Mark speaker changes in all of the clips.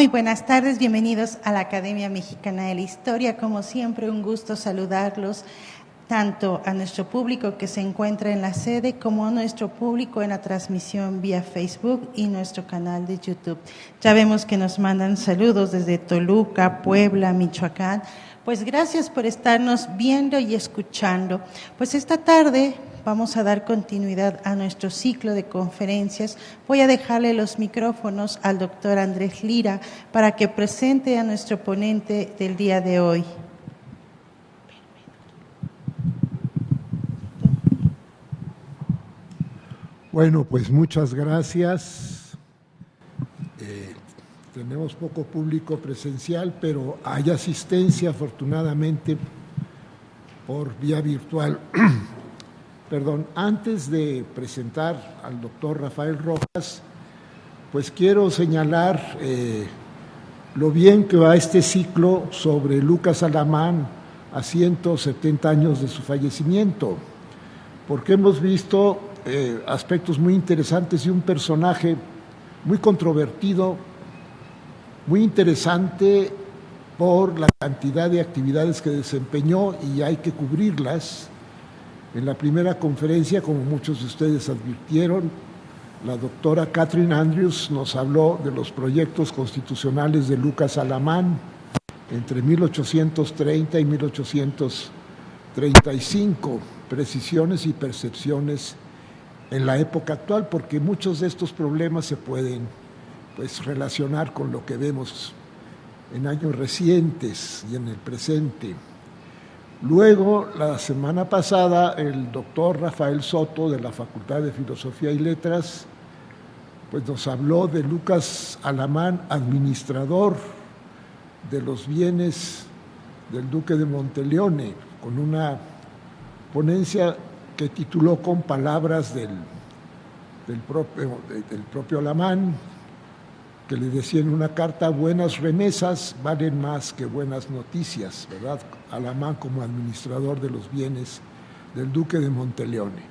Speaker 1: Muy buenas tardes, bienvenidos a la Academia Mexicana de la Historia. Como siempre, un gusto saludarlos, tanto a nuestro público que se encuentra en la sede como a nuestro público en la transmisión vía Facebook y nuestro canal de YouTube. Ya vemos que nos mandan saludos desde Toluca, Puebla, Michoacán. Pues gracias por estarnos viendo y escuchando. Pues esta tarde vamos a dar continuidad a nuestro ciclo de conferencias. Voy a dejarle los micrófonos al doctor Andrés Lira para que presente a nuestro ponente del día de hoy.
Speaker 2: Bueno, pues muchas gracias. Tenemos poco público presencial, pero hay asistencia afortunadamente por vía virtual. Perdón, antes de presentar al doctor Rafael Rojas, pues quiero señalar lo bien que va este ciclo sobre Lucas Alamán a 170 años de su fallecimiento, porque hemos visto aspectos muy interesantes y un personaje muy controvertido, muy interesante por la cantidad de actividades que desempeñó y hay que cubrirlas. En la primera conferencia, como muchos de ustedes advirtieron, la doctora Catherine Andrews nos habló de los proyectos constitucionales de Lucas Alamán entre 1830 y 1835, precisiones y percepciones en la época actual, porque muchos de estos problemas se pueden relacionar con lo que vemos en años recientes y en el presente. Luego, la semana pasada, el doctor Rafael Soto, de la Facultad de Filosofía y Letras, pues nos habló de Lucas Alamán, administrador de los bienes del duque de Monteleone, con una ponencia que tituló con palabras del propio Alamán, que le decía en una carta: buenas remesas valen más que buenas noticias, ¿verdad? Alamán como administrador de los bienes del duque de Monteleone.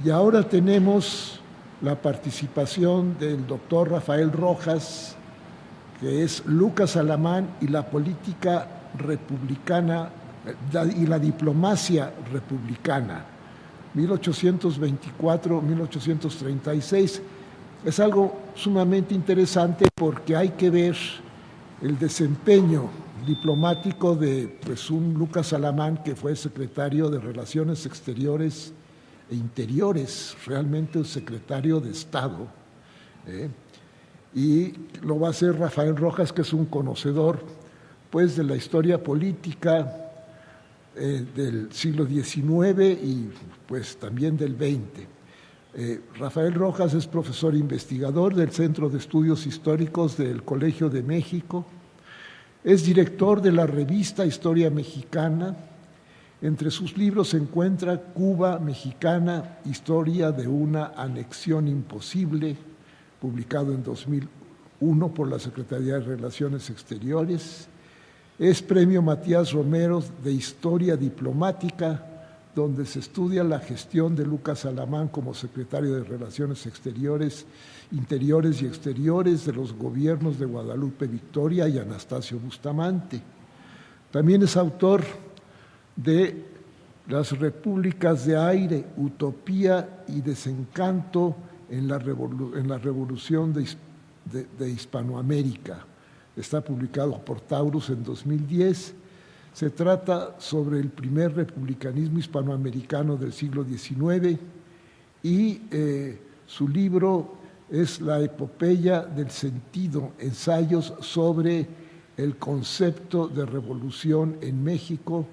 Speaker 2: Y ahora tenemos la participación del doctor Rafael Rojas, que es Lucas Alamán y la política republicana y la diplomacia republicana, 1824-1836. Es algo sumamente interesante porque hay que ver el desempeño diplomático de un Lucas Alamán que fue secretario de Relaciones Exteriores e Interiores, realmente un secretario de Estado, y lo va a hacer Rafael Rojas, que es un conocedor de la historia política del siglo XIX y también del XX. Rafael Rojas es profesor investigador del Centro de Estudios Históricos del Colegio de México, es director de la revista Historia Mexicana. Entre sus libros se encuentra Cuba Mexicana, Historia de una anexión imposible, publicado en 2001 por la Secretaría de Relaciones Exteriores. Es Premio Matías Romero de Historia Diplomática, donde se estudia la gestión de Lucas Alamán como secretario de Relaciones Exteriores, Interiores y Exteriores de los gobiernos de Guadalupe Victoria y Anastasio Bustamante. También es autor de Las Repúblicas de Aire, Utopía y Desencanto en la Revolución de Hispanoamérica. Está publicado por Taurus en 2010. Se trata sobre el primer republicanismo hispanoamericano del siglo XIX y su libro es La epopeya del sentido, ensayos sobre el concepto de revolución en México,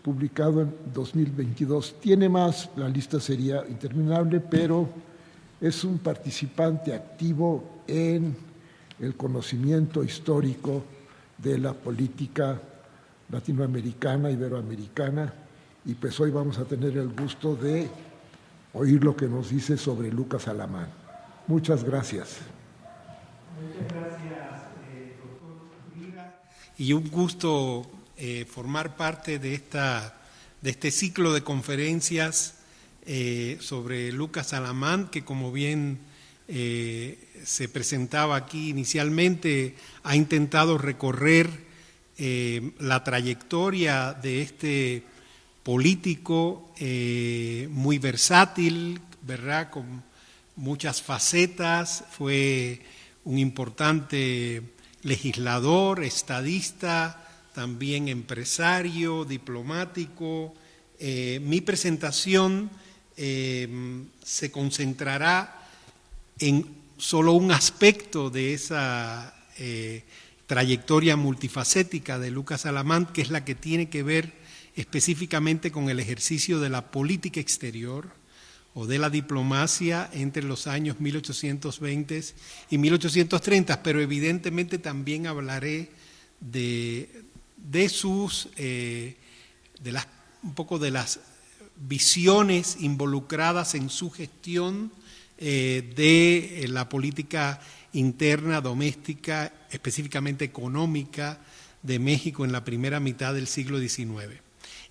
Speaker 2: publicado en 2022. Tiene más, la lista sería interminable, pero es un participante activo en el conocimiento histórico de la política latinoamericana, iberoamericana, y hoy vamos a tener el gusto de oír lo que nos dice sobre Lucas Alamán. Muchas gracias.
Speaker 3: Muchas gracias, doctor Lira. Y un gusto formar parte de este ciclo de conferencias sobre Lucas Alamán, que como bien se presentaba aquí inicialmente, ha intentado recorrer la trayectoria de este político muy versátil, ¿verdad?, con muchas facetas. Fue un importante legislador, estadista, también empresario, diplomático. Mi presentación se concentrará en solo un aspecto de esa trayectoria multifacética de Lucas Alamán, que es la que tiene que ver específicamente con el ejercicio de la política exterior o de la diplomacia entre los años 1820 y 1830, pero evidentemente también hablaré de un poco de las visiones involucradas en su gestión de la política interna, doméstica, específicamente económica de México en la primera mitad del siglo XIX.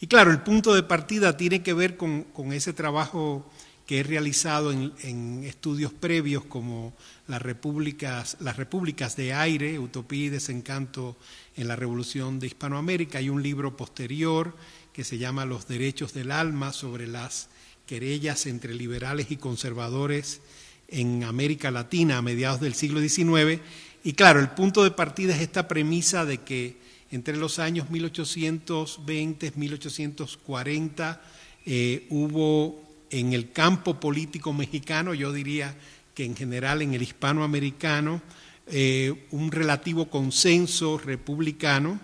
Speaker 3: Y claro, el punto de partida tiene que ver con ese trabajo que he realizado en estudios previos como las repúblicas de aire, utopía y desencanto en la Revolución de Hispanoamérica. Hay un libro posterior que se llama Los derechos del alma, sobre las querellas entre liberales y conservadores en América Latina a mediados del siglo XIX. Y claro, el punto de partida es esta premisa de que entre los años 1820 y 1840 hubo en el campo político mexicano, yo diría que en general en el hispanoamericano, un relativo consenso republicano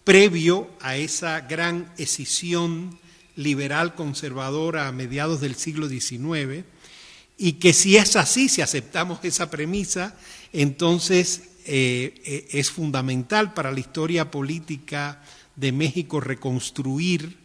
Speaker 3: previo a esa gran escisión liberal conservadora a mediados del siglo XIX, y que si es así, si aceptamos esa premisa, entonces es fundamental para la historia política de México reconstruir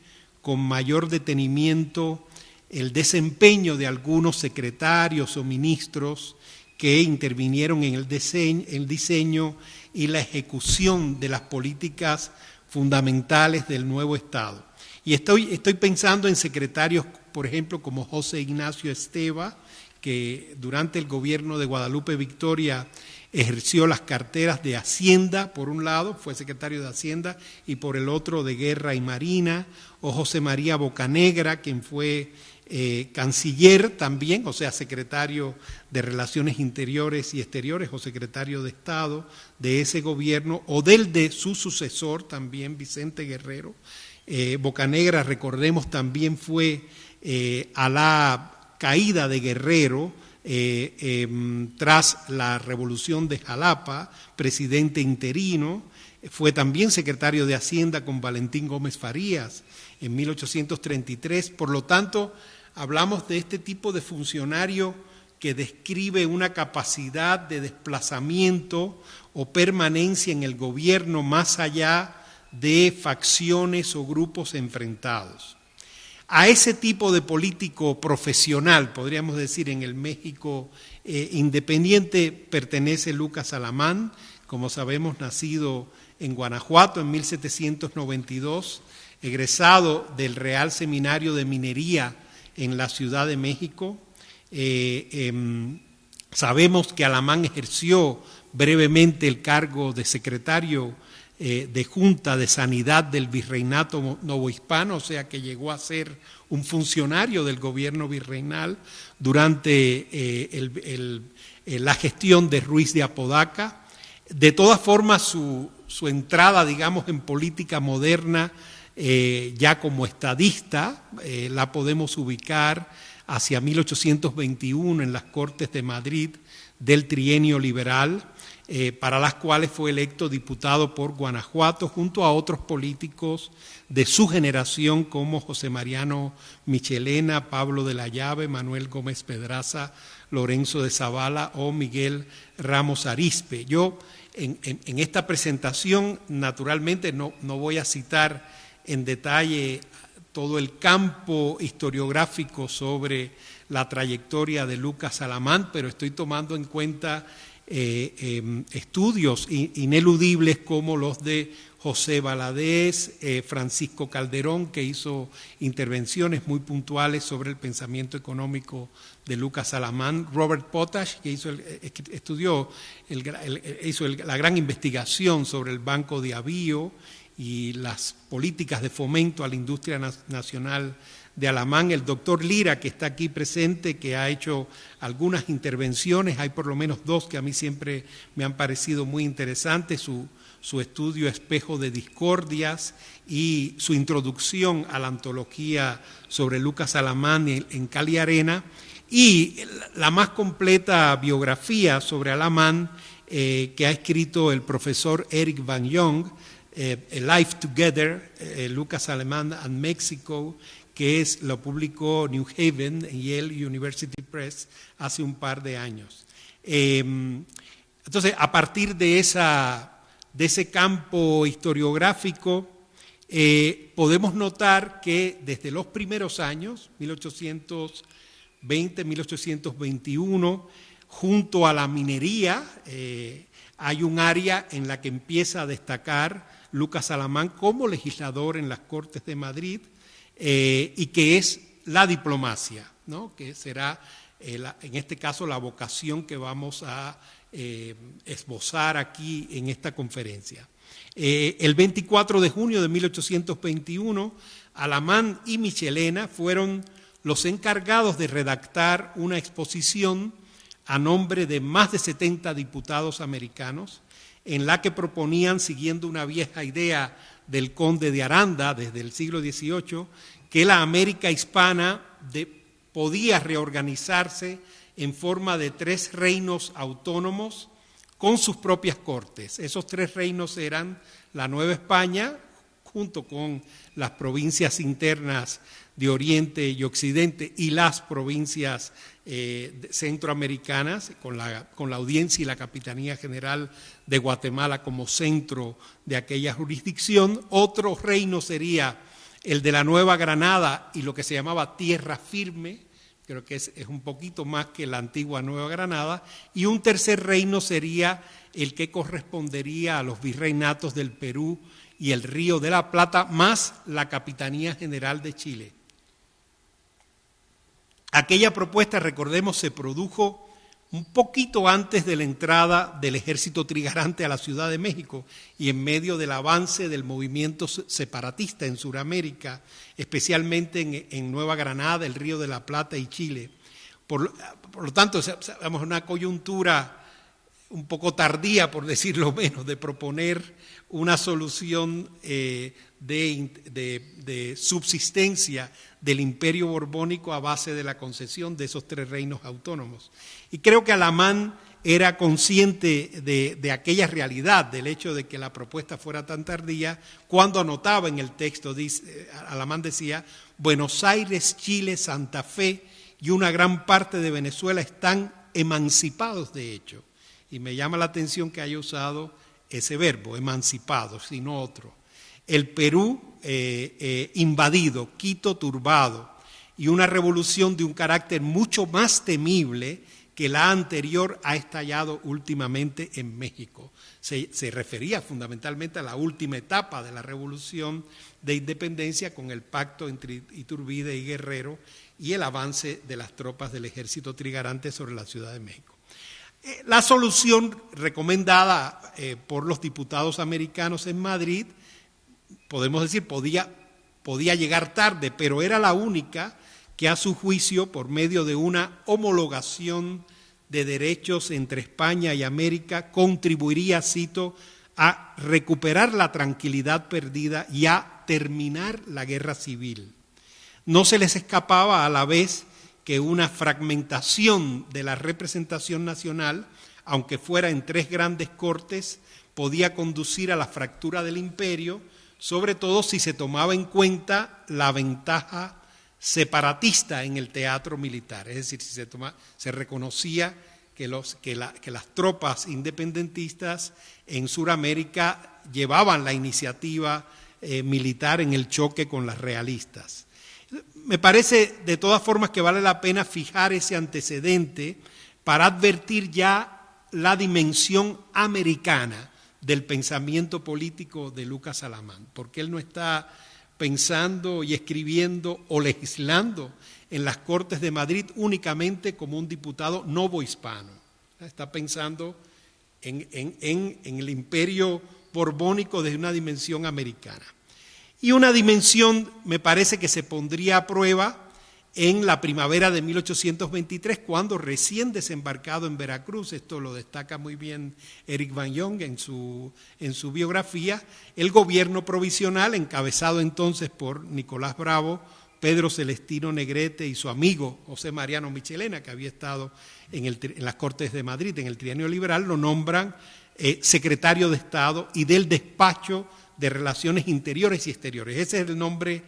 Speaker 3: con mayor detenimiento el desempeño de algunos secretarios o ministros que intervinieron en el diseño y la ejecución de las políticas fundamentales del nuevo Estado. Y estoy pensando en secretarios, por ejemplo, como José Ignacio Esteva, que durante el gobierno de Guadalupe Victoria ejerció las carteras de Hacienda, por un lado, fue secretario de Hacienda, y por el otro de Guerra y Marina, o José María Bocanegra, quien fue canciller también, o sea, secretario de Relaciones Interiores y Exteriores o secretario de Estado de ese gobierno, o del de su sucesor también, Vicente Guerrero. Bocanegra, recordemos, también fue a la caída de Guerrero tras la Revolución de Jalapa, presidente interino. Fue también secretario de Hacienda con Valentín Gómez Farías en 1833. Por lo tanto, hablamos de este tipo de funcionario que describe una capacidad de desplazamiento o permanencia en el gobierno más allá de facciones o grupos enfrentados. A ese tipo de político profesional, podríamos decir, en el México independiente, pertenece Lucas Alamán, como sabemos, nacido en Guanajuato en 1792, egresado del Real Seminario de Minería en la Ciudad de México. Sabemos que Alamán ejerció brevemente el cargo de secretario de Junta de Sanidad del Virreinato Novohispano, o sea que llegó a ser un funcionario del gobierno virreinal durante la gestión de Ruiz de Apodaca. De todas formas, su entrada, digamos, en política moderna, ya como estadista, la podemos ubicar hacia 1821 en las Cortes de Madrid del trienio liberal, para las cuales fue electo diputado por Guanajuato junto a otros políticos de su generación como José Mariano Michelena, Pablo de la Llave, Manuel Gómez Pedraza, Lorenzo de Zavala o Miguel Ramos Arizpe. Yo en esta presentación naturalmente no voy a citar en detalle todo el campo historiográfico sobre la trayectoria de Lucas Alamán, pero estoy tomando en cuenta estudios ineludibles como los de José Valadez, Francisco Calderón, que hizo intervenciones muy puntuales sobre el pensamiento económico de Lucas Alamán, Robert Potash, que hizo la gran investigación sobre el Banco de Avío y las políticas de fomento a la industria nacional de Alamán, el doctor Lira, que está aquí presente, que ha hecho algunas intervenciones, hay por lo menos dos que a mí siempre me han parecido muy interesantes, su estudio Espejo de Discordias y su introducción a la antología sobre Lucas Alamán en Cali Arena, y la más completa biografía sobre Alamán que ha escrito el profesor Eric Van Jong, A Life Together, Lucas Alamán and Mexico, que lo publicó New Haven, Yale University Press, hace un par de años. Entonces, a partir de ese campo historiográfico, podemos notar que desde los primeros años, 1820, 1821, junto a la minería, hay un área en la que empieza a destacar Lucas Alamán como legislador en las Cortes de Madrid, y que es la diplomacia, ¿no? Que será, en este caso, la vocación que vamos a esbozar aquí en esta conferencia. El 24 de junio de 1821, Alamán y Michelena fueron los encargados de redactar una exposición a nombre de más de 70 diputados americanos, en la que proponían, siguiendo una vieja idea del conde de Aranda desde el siglo XVIII, que la América hispana podía reorganizarse en forma de 3 reinos autónomos con sus propias cortes. Esos 3 reinos eran la Nueva España, junto con las provincias internas de Oriente y Occidente y las provincias centroamericanas, con la audiencia y la Capitanía General de Guatemala como centro de aquella jurisdicción. Otro reino sería el de la Nueva Granada y lo que se llamaba Tierra Firme, creo que es un poquito más que la antigua Nueva Granada, y un tercer reino sería el que correspondería a los virreinatos del Perú y el Río de la Plata, más la Capitanía General de Chile. Aquella propuesta, recordemos, se produjo un poquito antes de la entrada del ejército trigarante a la Ciudad de México y en medio del avance del movimiento separatista en Sudamérica, especialmente en Nueva Granada, el Río de la Plata y Chile. Por lo tanto, estamos en una coyuntura un poco tardía, por decirlo menos, de proponer una solución de subsistencia del Imperio Borbónico a base de la concesión de esos 3 reinos autónomos. Y creo que Alamán era consciente de aquella realidad, del hecho de que la propuesta fuera tan tardía, cuando anotaba en el texto, Alamán decía, Buenos Aires, Chile, Santa Fe y una gran parte de Venezuela están emancipados de hecho. Y me llama la atención que haya usado ese verbo, emancipados, y no otro. El Perú invadido, Quito turbado, y una revolución de un carácter mucho más temible que la anterior ha estallado últimamente en México. Se refería fundamentalmente a la última etapa de la revolución de independencia con el pacto entre Iturbide y Guerrero y el avance de las tropas del ejército trigarante sobre la Ciudad de México. La solución recomendada por los diputados americanos en Madrid, podemos decir, podía llegar tarde, pero era la única que a su juicio, por medio de una homologación de derechos entre España y América, contribuiría, cito, a recuperar la tranquilidad perdida y a terminar la guerra civil. No se les escapaba a la vez que una fragmentación de la representación nacional, aunque fuera en 3 grandes cortes, podía conducir a la fractura del imperio, sobre todo si se tomaba en cuenta la ventaja separatista en el teatro militar, es decir, si se reconocía que las tropas independentistas en Sudamérica llevaban la iniciativa militar en el choque con las realistas. Me parece de todas formas que vale la pena fijar ese antecedente para advertir ya la dimensión americana del pensamiento político de Lucas Alamán, porque él no está pensando y escribiendo o legislando en las Cortes de Madrid únicamente como un diputado novohispano. Está pensando en el imperio borbónico desde una dimensión americana. Y una dimensión me parece que se pondría a prueba en la primavera de 1823, cuando recién desembarcado en Veracruz, esto lo destaca muy bien Eric Van Jong en su biografía, el gobierno provisional, encabezado entonces por Nicolás Bravo, Pedro Celestino Negrete y su amigo José Mariano Michelena, que había estado en las Cortes de Madrid en el Trienio Liberal, lo nombran secretario de Estado y del Despacho de Relaciones Interiores y Exteriores. Ese es el nombre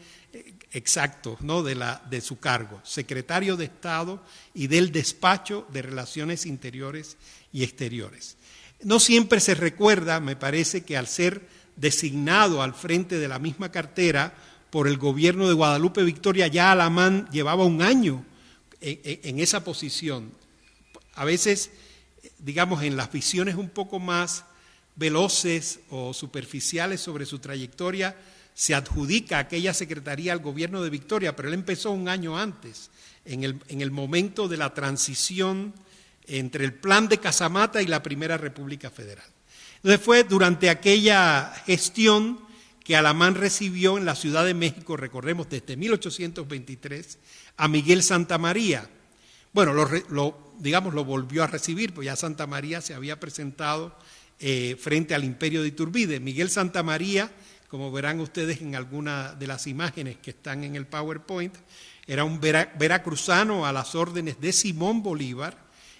Speaker 3: exacto, ¿no?, de su cargo, secretario de Estado y del Despacho de Relaciones Interiores y Exteriores. No siempre se recuerda, me parece, que al ser designado al frente de la misma cartera por el gobierno de Guadalupe Victoria, ya Alamán llevaba un año en esa posición. A veces, digamos, en las visiones un poco más veloces o superficiales sobre su trayectoria, se adjudica aquella secretaría al gobierno de Victoria, pero él empezó un año antes, en el momento de la transición entre el Plan de Casamata y la Primera República Federal. Entonces fue durante aquella gestión que Alamán recibió en la Ciudad de México, recordemos, desde 1823, a Miguel Santamaría. Bueno, lo volvió a recibir, pues ya Santamaría se había presentado frente al imperio de Iturbide. Miguel Santamaría, como verán ustedes en alguna de las imágenes que están en el PowerPoint, era un veracruzano a las órdenes de Simón Bolívar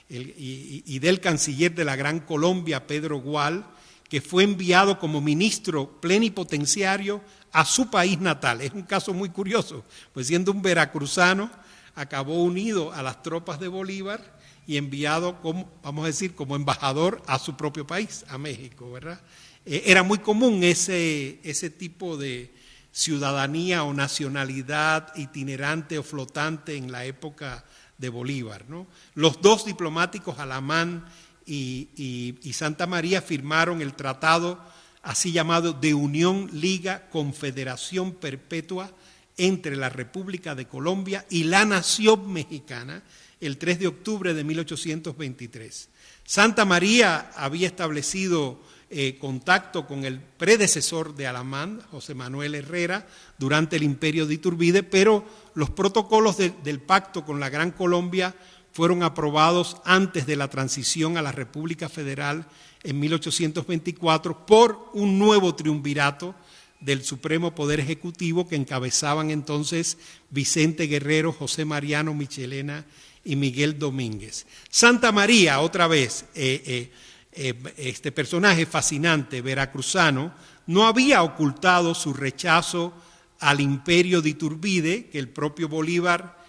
Speaker 3: y del canciller de la Gran Colombia, Pedro Gual, que fue enviado como ministro plenipotenciario a su país natal. Es un caso muy curioso, pues siendo un veracruzano, acabó unido a las tropas de Bolívar y enviado, como, vamos a decir, como embajador a su propio país, a México, ¿verdad? Era muy común ese tipo de ciudadanía o nacionalidad itinerante o flotante en la época de Bolívar, ¿no? Los dos diplomáticos, Alamán y Santamaría, firmaron el tratado así llamado de Unión, Liga, Confederación Perpetua entre la República de Colombia y la Nación Mexicana el 3 de octubre de 1823. Santamaría había establecido contacto con el predecesor de Alamán, José Manuel Herrera, durante el imperio de Iturbide, pero los protocolos del pacto con la Gran Colombia fueron aprobados antes de la transición a la República Federal en 1824 por un nuevo triunvirato del Supremo Poder Ejecutivo que encabezaban entonces Vicente Guerrero, José Mariano Michelena y Miguel Domínguez. Santamaría, otra vez, este personaje fascinante, veracruzano, no había ocultado su rechazo al imperio de Iturbide, que el propio Bolívar,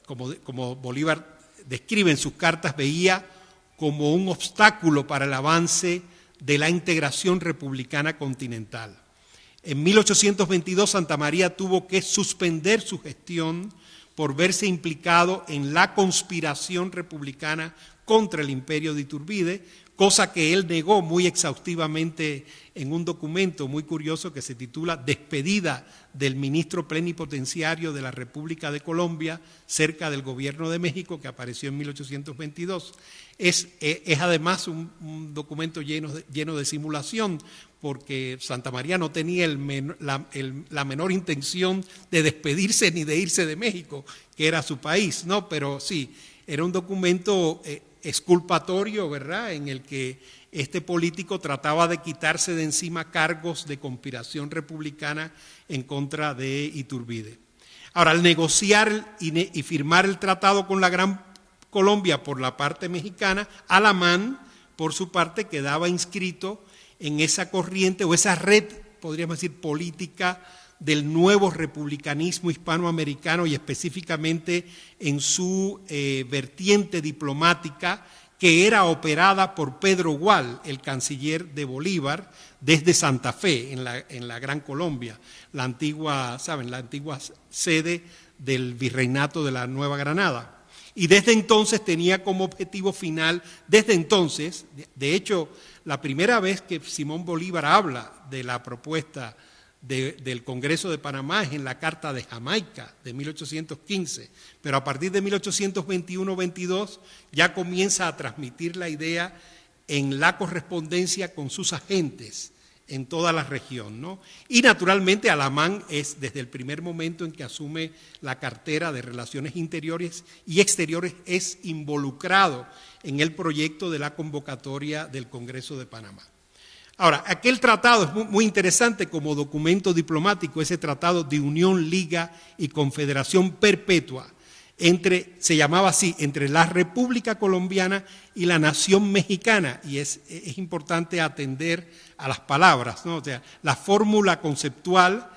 Speaker 3: como Bolívar describe en sus cartas, veía como un obstáculo para el avance de la integración republicana continental. En 1822 Santamaría tuvo que suspender su gestión por verse implicado en la conspiración republicana contra el imperio de Iturbide, cosa que él negó muy exhaustivamente en un documento muy curioso que se titula Despedida del ministro plenipotenciario de la República de Colombia cerca del gobierno de México, que apareció en 1822. Es además un documento lleno de simulación, porque Santamaría no tenía la menor intención de despedirse ni de irse de México, que era su país, ¿no? Pero sí, era un documento exculpatorio, ¿verdad?, en el que este político trataba de quitarse de encima cargos de conspiración republicana en contra de Iturbide. Ahora, al negociar y firmar el tratado con la Gran Colombia por la parte mexicana, Alamán, por su parte, quedaba inscrito en esa corriente o esa red, podríamos decir, política del nuevo republicanismo hispanoamericano y específicamente en su vertiente diplomática, que era operada por Pedro Gual, el canciller de Bolívar, desde Santa Fe, en la Gran Colombia, la antigua sede del virreinato de la Nueva Granada. y desde entonces tenía como objetivo final, desde entonces, de hecho, la primera vez que Simón Bolívar habla de la propuesta del Congreso de Panamá es en la Carta de Jamaica de 1815, pero a partir de 1821-22 ya comienza a transmitir la idea en la correspondencia con sus agentes en toda la región, ¿no? Y naturalmente Alamán es desde el primer momento en que asume la cartera de Relaciones Interiores y Exteriores, es involucrado en el proyecto de la convocatoria del Congreso de Panamá. Ahora, aquel tratado es muy interesante como documento diplomático, ese tratado de unión, liga y confederación perpetua se llamaba así, entre la República Colombiana y la Nación Mexicana, y es importante atender a las palabras, ¿no? O sea, la fórmula conceptual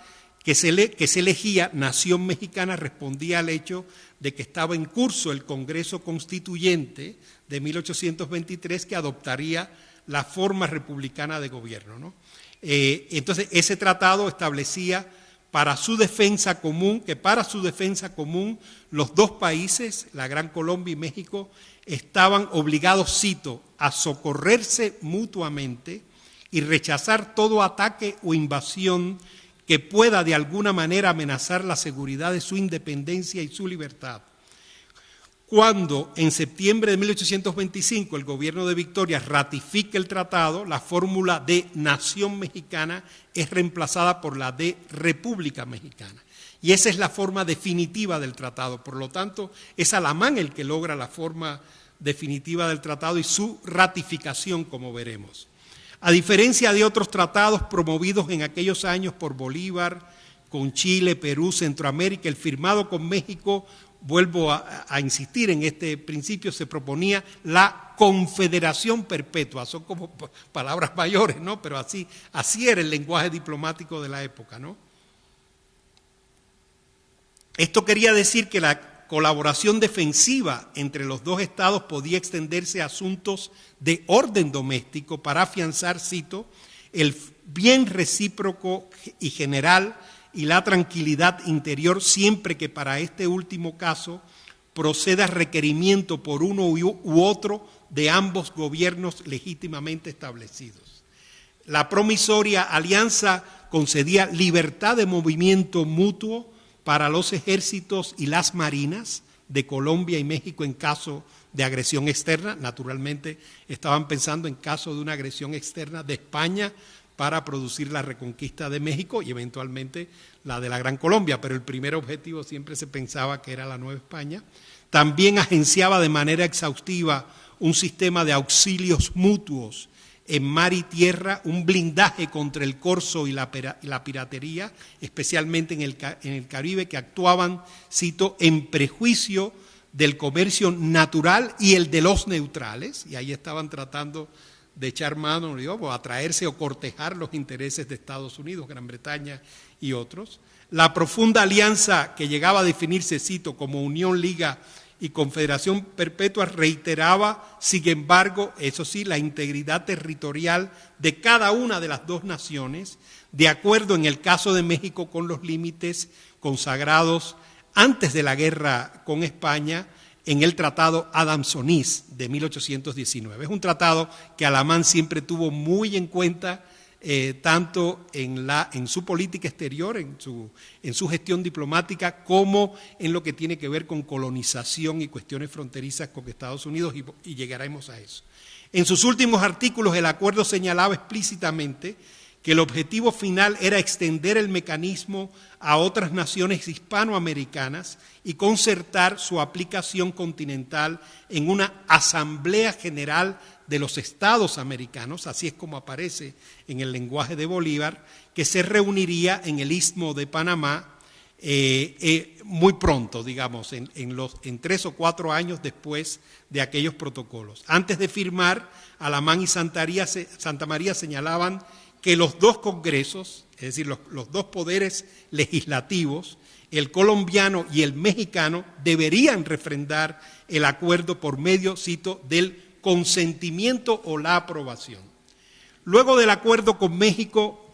Speaker 3: que se elegía, Nación Mexicana, respondía al hecho de que estaba en curso el Congreso Constituyente de 1823 que adoptaría la forma republicana de gobierno, ¿no? Entonces, ese tratado establecía que para su defensa común, los dos países, la Gran Colombia y México, estaban obligados, cito, a socorrerse mutuamente y rechazar todo ataque o invasión que pueda de alguna manera amenazar la seguridad de su independencia y su libertad. Cuando en septiembre de 1825 el gobierno de Victoria ratifica el tratado, la fórmula de Nación Mexicana es reemplazada por la de República Mexicana. Y esa es la forma definitiva del tratado. Por lo tanto, es Alamán el que logra la forma definitiva del tratado y su ratificación, como veremos. A diferencia de otros tratados promovidos en aquellos años por Bolívar, con Chile, Perú, Centroamérica, el firmado con México, vuelvo a insistir en este principio, se proponía la confederación perpetua. Son como palabras mayores, ¿no? Pero así era el lenguaje diplomático de la época, ¿no? Esto quería decir que la colaboración defensiva entre los dos estados podía extenderse a asuntos de orden doméstico para afianzar, cito, el bien recíproco y general y la tranquilidad interior, siempre que para este último caso proceda requerimiento por uno u otro de ambos gobiernos legítimamente establecidos. La promisoria alianza concedía libertad de movimiento mutuo para los ejércitos y las marinas de Colombia y México en caso de agresión externa. Naturalmente estaban pensando en caso de una agresión externa de España para producir la reconquista de México y eventualmente la de la Gran Colombia, pero el primer objetivo siempre se pensaba que era la Nueva España. También agenciaba de manera exhaustiva un sistema de auxilios mutuos en mar y tierra, un blindaje contra el corso y la piratería, especialmente en el Caribe, que actuaban, cito, en prejuicio del comercio natural y el de los neutrales, y ahí estaban tratando de echar mano, digamos, atraerse o cortejar los intereses de Estados Unidos, Gran Bretaña y otros. La profunda alianza que llegaba a definirse, cito, como Unión, Liga y Confederación Perpetua reiteraba, sin embargo, eso sí, la integridad territorial de cada una de las dos naciones, de acuerdo en el caso de México con los límites consagrados antes de la guerra con España, en el tratado Adams-Onís de 1819. Es un tratado que Alamán siempre tuvo muy en cuenta, tanto en su política exterior, en su gestión diplomática, como en lo que tiene que ver con colonización y cuestiones fronterizas con Estados Unidos, y llegaremos a eso. En sus últimos artículos el acuerdo señalaba explícitamente que el objetivo final era extender el mecanismo a otras naciones hispanoamericanas y concertar su aplicación continental en una Asamblea General de los Estados Americanos, así es como aparece en el lenguaje de Bolívar, que se reuniría en el Istmo de Panamá muy pronto, digamos, en 3 o 4 años después de aquellos protocolos. Antes de firmar, Alamán y Santa María señalaban que los dos congresos, es decir, los dos poderes legislativos, el colombiano y el mexicano, deberían refrendar el acuerdo por medio, cito, del consentimiento o la aprobación. Luego del acuerdo con México,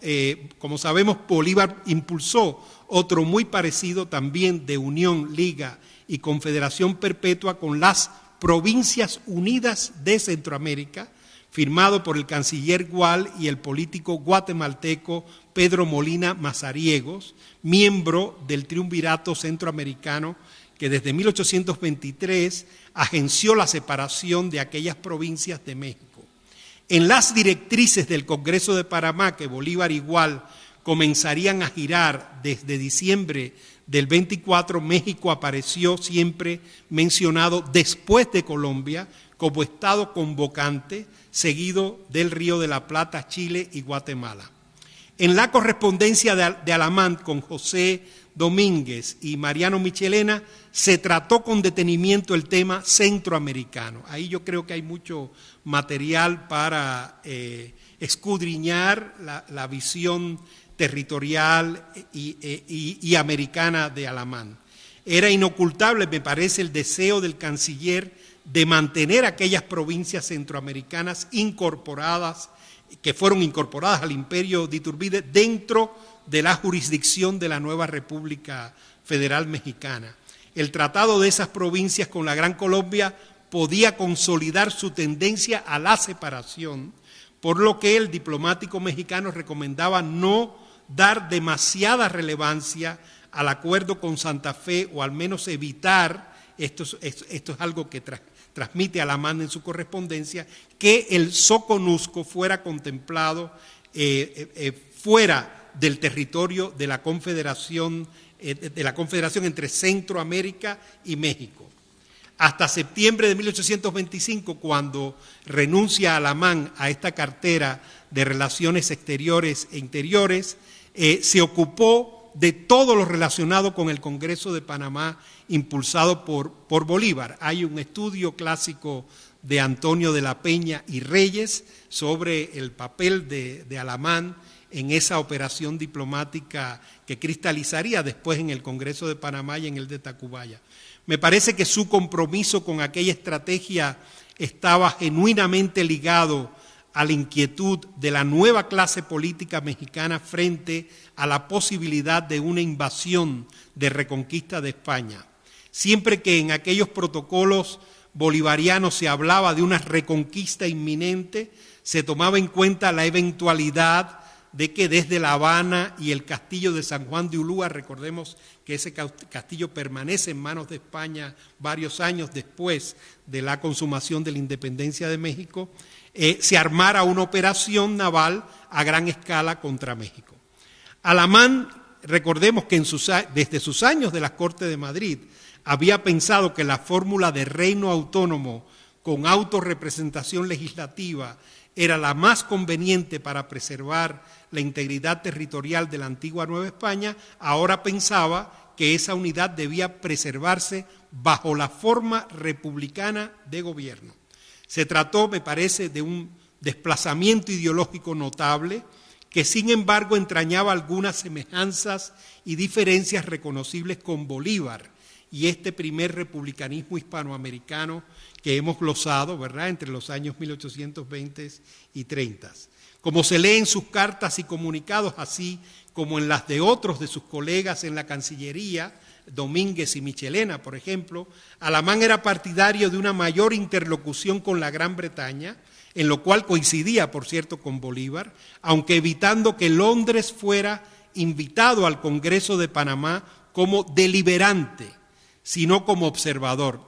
Speaker 3: como sabemos, Bolívar impulsó otro muy parecido también de unión, liga y confederación perpetua con las Provincias Unidas de Centroamérica, firmado por el canciller Gual y el político guatemalteco Pedro Molina Mazariegos, miembro del triunvirato centroamericano que desde 1823 agenció la separación de aquellas provincias de México. En las directrices del Congreso de Panamá, que Bolívar y Gual comenzarían a girar desde diciembre del 24, México apareció siempre mencionado después de Colombia como estado convocante, seguido del Río de la Plata, Chile y Guatemala. En la correspondencia de Alamán con José Domínguez y Mariano Michelena se trató con detenimiento el tema centroamericano. Ahí yo creo que hay mucho material para escudriñar la visión territorial y americana de Alamán. Era inocultable, me parece, el deseo del canciller de mantener aquellas provincias centroamericanas incorporadas, que fueron incorporadas al imperio de Iturbide dentro de la jurisdicción de la nueva República Federal Mexicana. El tratado de esas provincias con la Gran Colombia podía consolidar su tendencia a la separación, por lo que el diplomático mexicano recomendaba no dar demasiada relevancia al acuerdo con Santa Fe, o al menos evitar, esto es algo que transmite Alamán en su correspondencia, que el Soconusco fuera contemplado fuera del territorio de la Confederación entre Centroamérica y México. Hasta septiembre de 1825, cuando renuncia Alamán a esta cartera de Relaciones Exteriores e Interiores, se ocupó de todo lo relacionado con el Congreso de Panamá impulsado por Bolívar. Hay un estudio clásico de Antonio de la Peña y Reyes sobre el papel de Alamán en esa operación diplomática que cristalizaría después en el Congreso de Panamá y en el de Tacubaya. Me parece que su compromiso con aquella estrategia estaba genuinamente ligado a la inquietud de la nueva clase política mexicana frente a la posibilidad de una invasión de reconquista de España. Siempre que en aquellos protocolos bolivarianos se hablaba de una reconquista inminente, se tomaba en cuenta la eventualidad de que desde La Habana y el castillo de San Juan de Ulúa, recordemos que ese castillo permanece en manos de España varios años después de la consumación de la independencia de México, se armara una operación naval a gran escala contra México. Alamán, recordemos que desde sus años de la Corte de Madrid, había pensado que la fórmula de reino autónomo con autorrepresentación legislativa era la más conveniente para preservar la integridad territorial de la antigua Nueva España. Ahora pensaba que esa unidad debía preservarse bajo la forma republicana de gobierno. Se trató, me parece, de un desplazamiento ideológico notable que sin embargo entrañaba algunas semejanzas y diferencias reconocibles con Bolívar y este primer republicanismo hispanoamericano que hemos glosado, ¿verdad?, entre los años 1820 y 30. Como se lee en sus cartas y comunicados, así como en las de otros de sus colegas en la Cancillería, Domínguez y Michelena, por ejemplo, Alamán era partidario de una mayor interlocución con la Gran Bretaña, en lo cual coincidía, por cierto, con Bolívar, aunque evitando que Londres fuera invitado al Congreso de Panamá como deliberante, sino como observador.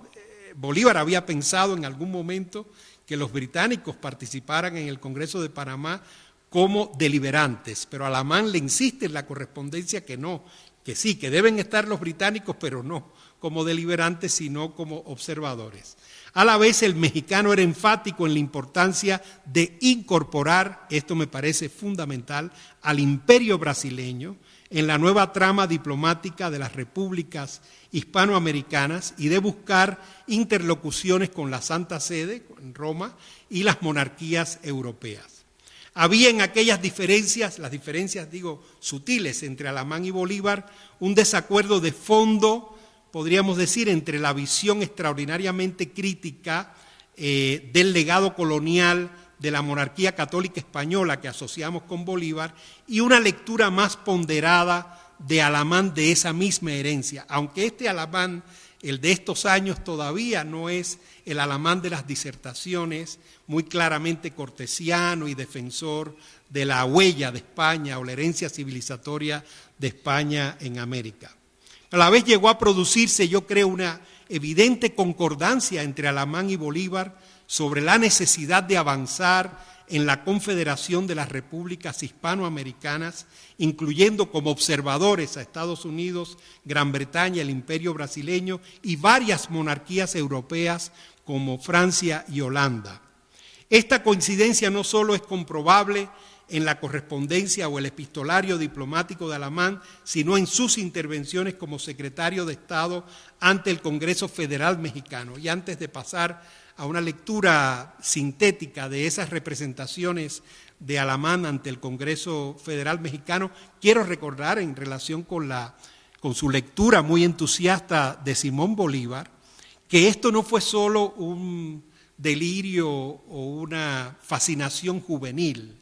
Speaker 3: Bolívar había pensado en algún momento que los británicos participaran en el Congreso de Panamá como deliberantes, pero Alamán le insiste en la correspondencia que no, que sí, que deben estar los británicos, pero no como deliberantes, sino como observadores. A la vez, el mexicano era enfático en la importancia de incorporar, esto me parece fundamental, al imperio brasileño en la nueva trama diplomática de las repúblicas hispanoamericanas y de buscar interlocuciones con la Santa Sede, en Roma, y las monarquías europeas. Había en aquellas diferencias, las diferencias digo sutiles entre Alamán y Bolívar, un desacuerdo de fondo, podríamos decir, entre la visión extraordinariamente crítica del legado colonial de la monarquía católica española que asociamos con Bolívar y una lectura más ponderada de Alamán de esa misma herencia. Aunque este Alamán El de estos años todavía no es el Alamán de las disertaciones, muy claramente cortesiano y defensor de la huella de España o la herencia civilizatoria de España en América. A la vez llegó a producirse, yo creo, una evidente concordancia entre Alamán y Bolívar sobre la necesidad de avanzar en la confederación de las repúblicas hispanoamericanas, incluyendo como observadores a Estados Unidos, Gran Bretaña, el Imperio brasileño y varias monarquías europeas como Francia y Holanda. Esta coincidencia no solo es comprobable en la correspondencia o el epistolario diplomático de Alamán, sino en sus intervenciones como secretario de Estado ante el Congreso Federal Mexicano. Y antes de pasar a una lectura sintética de esas representaciones de Alamán ante el Congreso Federal Mexicano, quiero recordar en relación con su lectura muy entusiasta de Simón Bolívar, que esto no fue solo un delirio o una fascinación juvenil.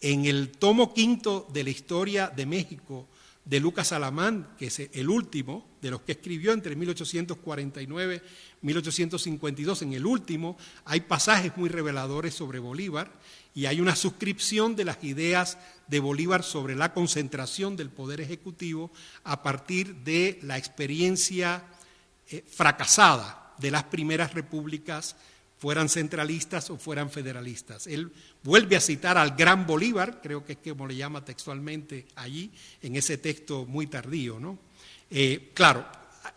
Speaker 3: En el tomo quinto de la Historia de México de Lucas Alamán, que es el último de los que escribió entre 1849 y 1852, en el último hay pasajes muy reveladores sobre Bolívar y hay una suscripción de las ideas de Bolívar sobre la concentración del poder ejecutivo a partir de la experiencia fracasada de las primeras repúblicas, fueran centralistas o fueran federalistas. Él vuelve a citar al gran Bolívar, creo que es como le llama textualmente allí, en ese texto muy tardío, ¿no? Claro,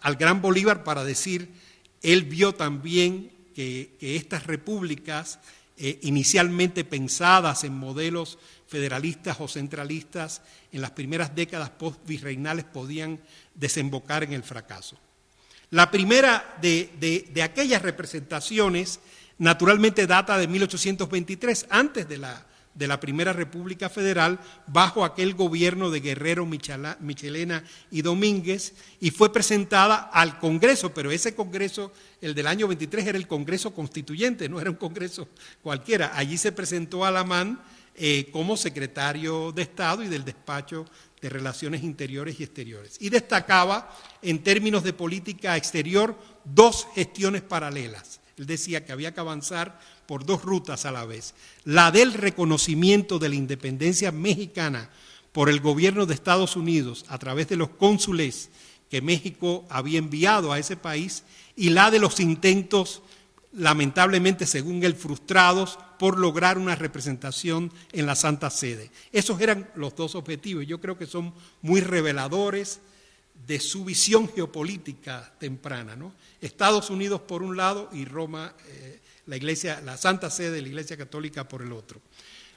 Speaker 3: al gran Bolívar para decir, él vio también que estas repúblicas, inicialmente pensadas en modelos federalistas o centralistas, en las primeras décadas post-virreinales podían desembocar en el fracaso. La primera de aquellas representaciones naturalmente data de 1823, antes de la Primera República Federal, bajo aquel gobierno de Guerrero, Michelena y Domínguez, y fue presentada al Congreso, pero ese Congreso, el del año 23, era el Congreso Constituyente, no era un Congreso cualquiera. Allí se presentó Alamán como secretario de Estado y del despacho de Relaciones Interiores y Exteriores. Y destacaba, en términos de política exterior, dos gestiones paralelas. Él decía que había que avanzar por dos rutas a la vez. La del reconocimiento de la independencia mexicana por el gobierno de Estados Unidos a través de los cónsules que México había enviado a ese país, y la de los intentos, lamentablemente según él, frustrados por lograr una representación en la Santa Sede. Esos eran los dos objetivos. Yo creo que son muy reveladores de su visión geopolítica temprana, ¿no? Estados Unidos por un lado y Roma, la Santa Sede de la Iglesia Católica por el otro.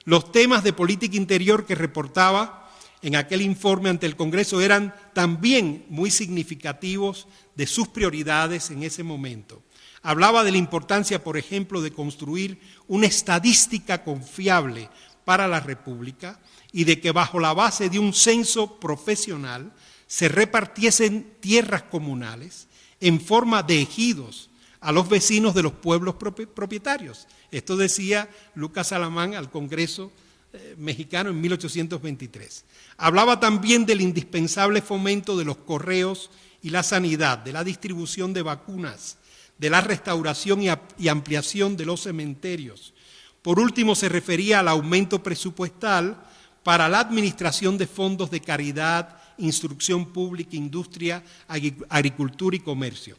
Speaker 3: Los temas de política interior que reportaba en aquel informe ante el Congreso eran también muy significativos de sus prioridades en ese momento. Hablaba de la importancia, por ejemplo, de construir una estadística confiable para la República y de que bajo la base de un censo profesional se repartiesen tierras comunales en forma de ejidos a los vecinos de los pueblos propietarios. Esto decía Lucas Alamán al Congreso mexicano en 1823. Hablaba también del indispensable fomento de los correos y la sanidad, de la distribución de vacunas, de la restauración y ampliación de los cementerios. Por último, se refería al aumento presupuestal para la administración de fondos de caridad, instrucción pública, industria, agricultura y comercio.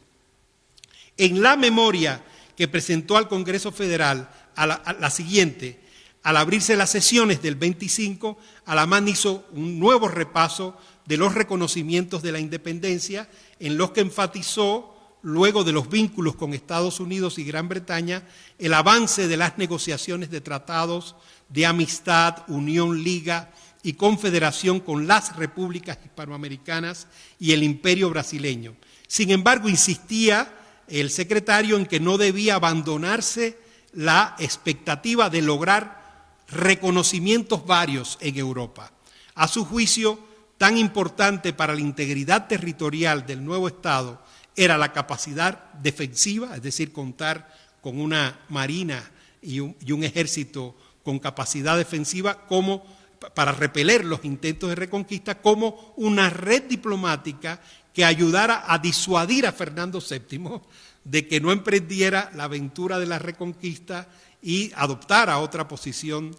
Speaker 3: En la memoria que presentó al Congreso Federal, la siguiente, al abrirse las sesiones del 25, Alamán hizo un nuevo repaso de los reconocimientos de la independencia, en los que enfatizó, luego de los vínculos con Estados Unidos y Gran Bretaña, el avance de las negociaciones de tratados de amistad, unión, liga y confederación con las repúblicas hispanoamericanas y el imperio brasileño. Sin embargo, insistía el secretario en que no debía abandonarse la expectativa de lograr reconocimientos varios en Europa. A su juicio, tan importante para la integridad territorial del nuevo Estado era la capacidad defensiva, es decir, contar con una marina y un ejército con capacidad defensiva como para repeler los intentos de reconquista, como una red diplomática que ayudara a disuadir a Fernando VII de que no emprendiera la aventura de la reconquista y adoptara otra posición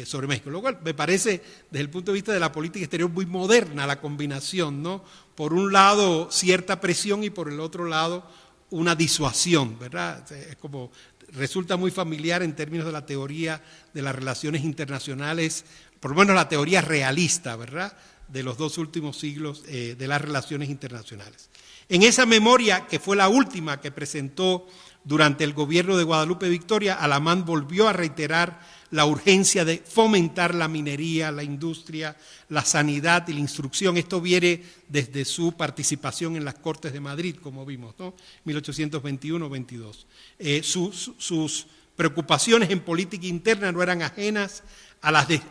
Speaker 3: sobre México. Lo cual me parece, desde el punto de vista de la política exterior, muy moderna la combinación, ¿no? Por un lado, cierta presión y por el otro lado, una disuasión, ¿verdad? Es como, resulta muy familiar en términos de la teoría de las relaciones internacionales, por lo menos la teoría realista, ¿verdad?, de los 2 últimos siglos de las relaciones internacionales. En esa memoria, que fue la última que presentó durante el gobierno de Guadalupe Victoria, Alamán volvió a reiterar la urgencia de fomentar la minería, la industria, la sanidad y la instrucción. Esto viene desde su participación en las Cortes de Madrid, como vimos, ¿no? 1821-22. Sus preocupaciones en política interna no eran ajenas a las de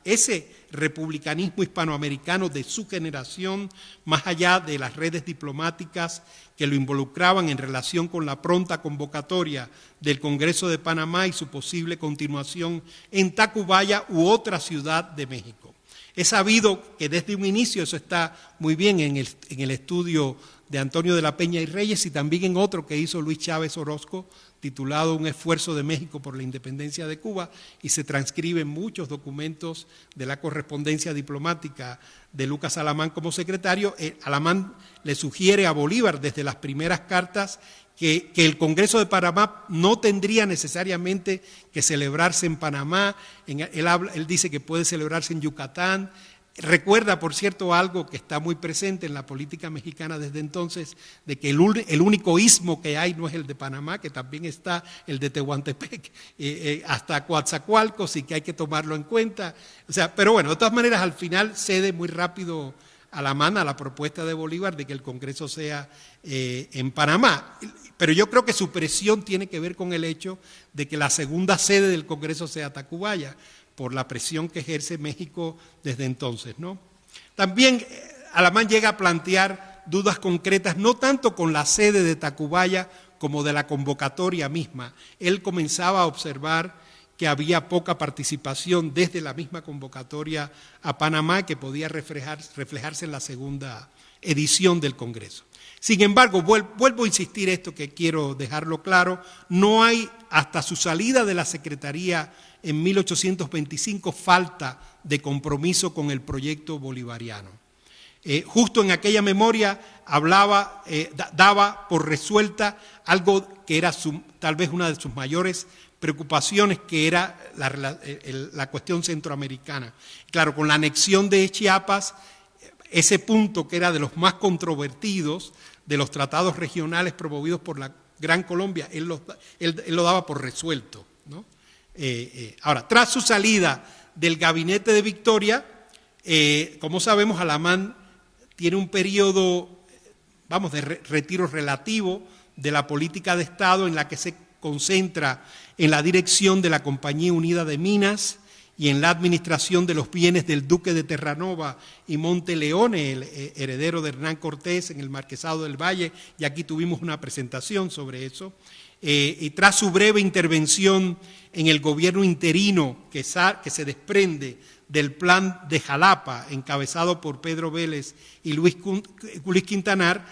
Speaker 3: ese republicanismo hispanoamericano de su generación, más allá de las redes diplomáticas que lo involucraban en relación con la pronta convocatoria del Congreso de Panamá y su posible continuación en Tacubaya u otra ciudad de México. Es sabido que desde un inicio, eso está muy bien en el estudio de Antonio de la Peña y Reyes y también en otro que hizo Luis Chávez Orozco, titulado Un esfuerzo de México por la independencia de Cuba, y se transcriben muchos documentos de la correspondencia diplomática de Lucas Alamán como secretario. Alamán le sugiere a Bolívar desde las primeras cartas que el Congreso de Panamá no tendría necesariamente que celebrarse en Panamá. Él dice que puede celebrarse en Yucatán. Recuerda, por cierto, algo que está muy presente en la política mexicana desde entonces, de que el único istmo que hay no es el de Panamá, que también está el de Tehuantepec, hasta Coatzacoalcos, y que hay que tomarlo en cuenta. O sea, pero bueno, de todas maneras, al final cede muy rápido Alamán a la propuesta de Bolívar de que el Congreso sea en Panamá. Pero yo creo que su presión tiene que ver con el hecho de que la segunda sede del Congreso sea Tacubaya, por la presión que ejerce México desde entonces, ¿no? También Alamán llega a plantear dudas concretas, no tanto con la sede de Tacubaya como de la convocatoria misma. Él comenzaba a observar que había poca participación desde la misma convocatoria a Panamá, que podía reflejarse en la segunda edición del Congreso. Sin embargo, vuelvo a insistir esto, que quiero dejarlo claro, no hay, hasta su salida de la Secretaría en 1825, falta de compromiso con el proyecto bolivariano. Justo en aquella memoria daba por resuelta algo que era tal vez una de sus mayores preocupaciones, que era la cuestión centroamericana. Claro, con la anexión de Chiapas, ese punto que era de los más controvertidos de los tratados regionales promovidos por la Gran Colombia, él lo daba por resuelto, ¿no? Ahora, tras su salida del gabinete de Victoria, como sabemos, Alamán tiene un periodo, de retiro relativo de la política de Estado, en la que se concentra en la dirección de la Compañía Unida de Minas y en la administración de los bienes del Duque de Terranova y Monteleone, el heredero de Hernán Cortés, en el Marquesado del Valle, y aquí tuvimos una presentación sobre eso. Y tras su breve intervención en el gobierno interino que se desprende del plan de Jalapa, encabezado por Pedro Vélez y Luis Quintanar,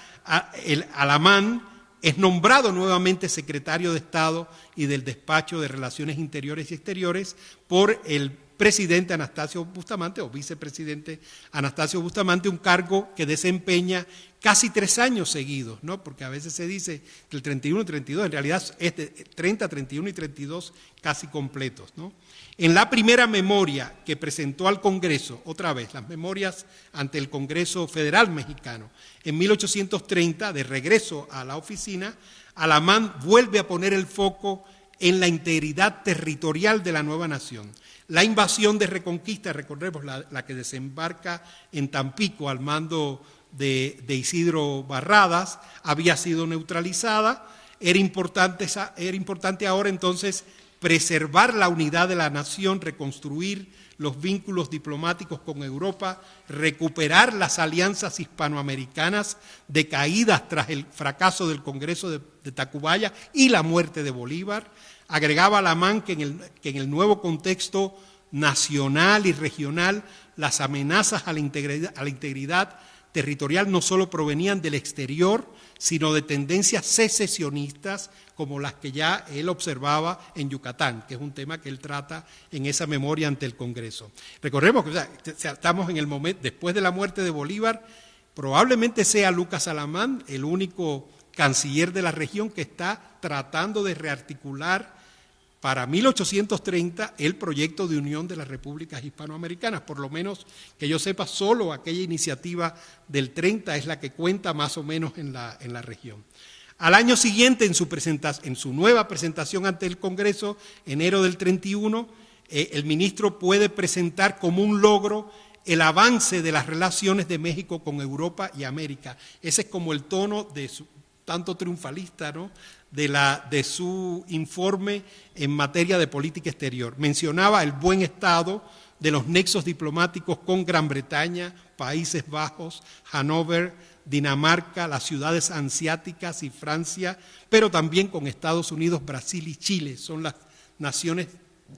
Speaker 3: Alamán es nombrado nuevamente secretario de Estado y del Despacho de Relaciones Interiores y Exteriores por el presidente Anastasio Bustamante, o vicepresidente Anastasio Bustamante, un cargo que desempeña casi 3 años seguidos, ¿no? Porque a veces se dice que el 31 y 32, en realidad es de 30, 31 y 32 casi completos, ¿no? En la primera memoria que presentó al Congreso, otra vez, las memorias ante el Congreso Federal Mexicano, en 1830, de regreso a la oficina, Alamán vuelve a poner el foco en la integridad territorial de la nueva nación. La invasión de Reconquista, recordemos, la que desembarca en Tampico al mando de Isidro Barradas, había sido neutralizada. Era importante ahora entonces preservar la unidad de la nación, reconstruir los vínculos diplomáticos con Europa, recuperar las alianzas hispanoamericanas decaídas tras el fracaso del Congreso de Tacubaya y la muerte de Bolívar. Agregaba Alamán que en el nuevo contexto nacional y regional, las amenazas a la integridad territorial no solo provenían del exterior, sino de tendencias secesionistas como las que ya él observaba en Yucatán, que es un tema que él trata en esa memoria ante el Congreso. Recordemos que estamos en el momento, después de la muerte de Bolívar, probablemente sea Lucas Alamán el único canciller de la región que está tratando de rearticular para 1830 el proyecto de unión de las repúblicas hispanoamericanas. Por lo menos que yo sepa, solo aquella iniciativa del 30 es la que cuenta más o menos en la región. Al año siguiente, en su nueva presentación ante el Congreso, enero del 31, el ministro puede presentar como un logro el avance de las relaciones de México con Europa y América. Ese es como el tono de su tanto triunfalista, ¿no?, de su informe en materia de política exterior. Mencionaba el buen estado de los nexos diplomáticos con Gran Bretaña, Países Bajos, Hannover, Dinamarca, las ciudades hanseáticas y Francia, pero también con Estados Unidos, Brasil y Chile. Son las naciones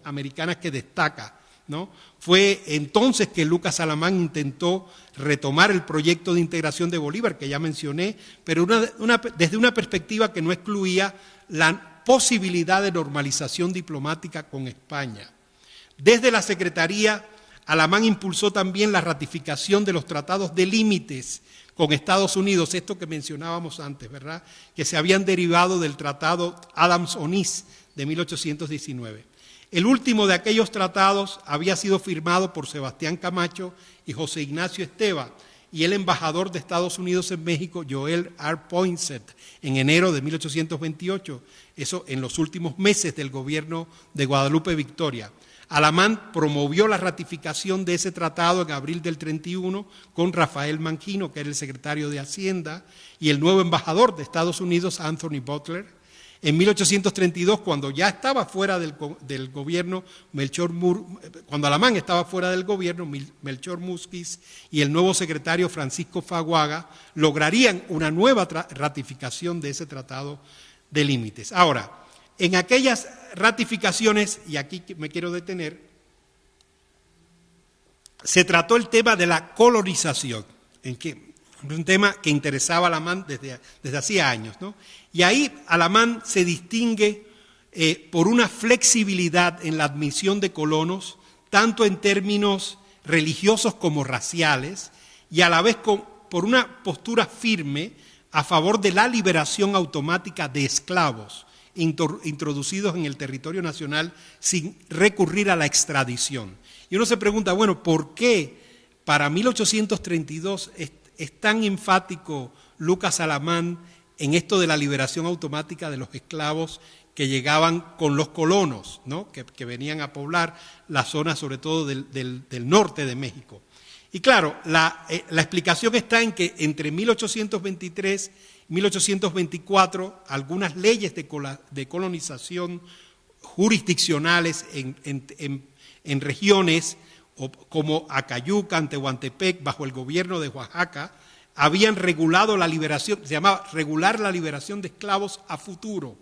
Speaker 3: americanas que destaca, ¿no? Fue entonces que Lucas Alamán intentó retomar el proyecto de integración de Bolívar, que ya mencioné, pero desde una perspectiva que no excluía la posibilidad de normalización diplomática con España. Desde la Secretaría, Alamán impulsó también la ratificación de los tratados de límites con Estados Unidos, esto que mencionábamos antes, ¿verdad?, que se habían derivado del tratado Adams-Onís de 1819. El último de aquellos tratados había sido firmado por Sebastián Camacho y José Ignacio Esteva y el embajador de Estados Unidos en México, Joel R. Poinsett, en enero de 1828, eso en los últimos meses del gobierno de Guadalupe Victoria. Alamán promovió la ratificación de ese tratado en abril del 31 con Rafael Mangino, que era el secretario de Hacienda, y el nuevo embajador de Estados Unidos, Anthony Butler. En 1832, cuando ya estaba fuera del gobierno, cuando Alamán estaba fuera del gobierno, Melchor Musquiz y el nuevo secretario Francisco Faguaga lograrían una nueva ratificación de ese tratado de límites. Ahora, en aquellas ratificaciones, y aquí me quiero detener, se trató el tema de la colonización, un tema que interesaba a Alamán desde hacía años, ¿no? Y ahí Alamán se distingue por una flexibilidad en la admisión de colonos, tanto en términos religiosos como raciales, y a la vez por una postura firme a favor de la liberación automática de esclavos introducidos en el territorio nacional sin recurrir a la extradición. Y uno se pregunta, bueno, ¿por qué para 1832 es tan enfático Lucas Alamán en esto de la liberación automática de los esclavos que llegaban con los colonos, ¿no?, que venían a poblar la zona sobre todo del norte de México? Y claro, la explicación está en que entre 1823 y 1824 algunas leyes de colonización jurisdiccionales en regiones como Acayuca, Tehuantepec, bajo el gobierno de Oaxaca, habían regulado la liberación, se llamaba regular la liberación de esclavos a futuro.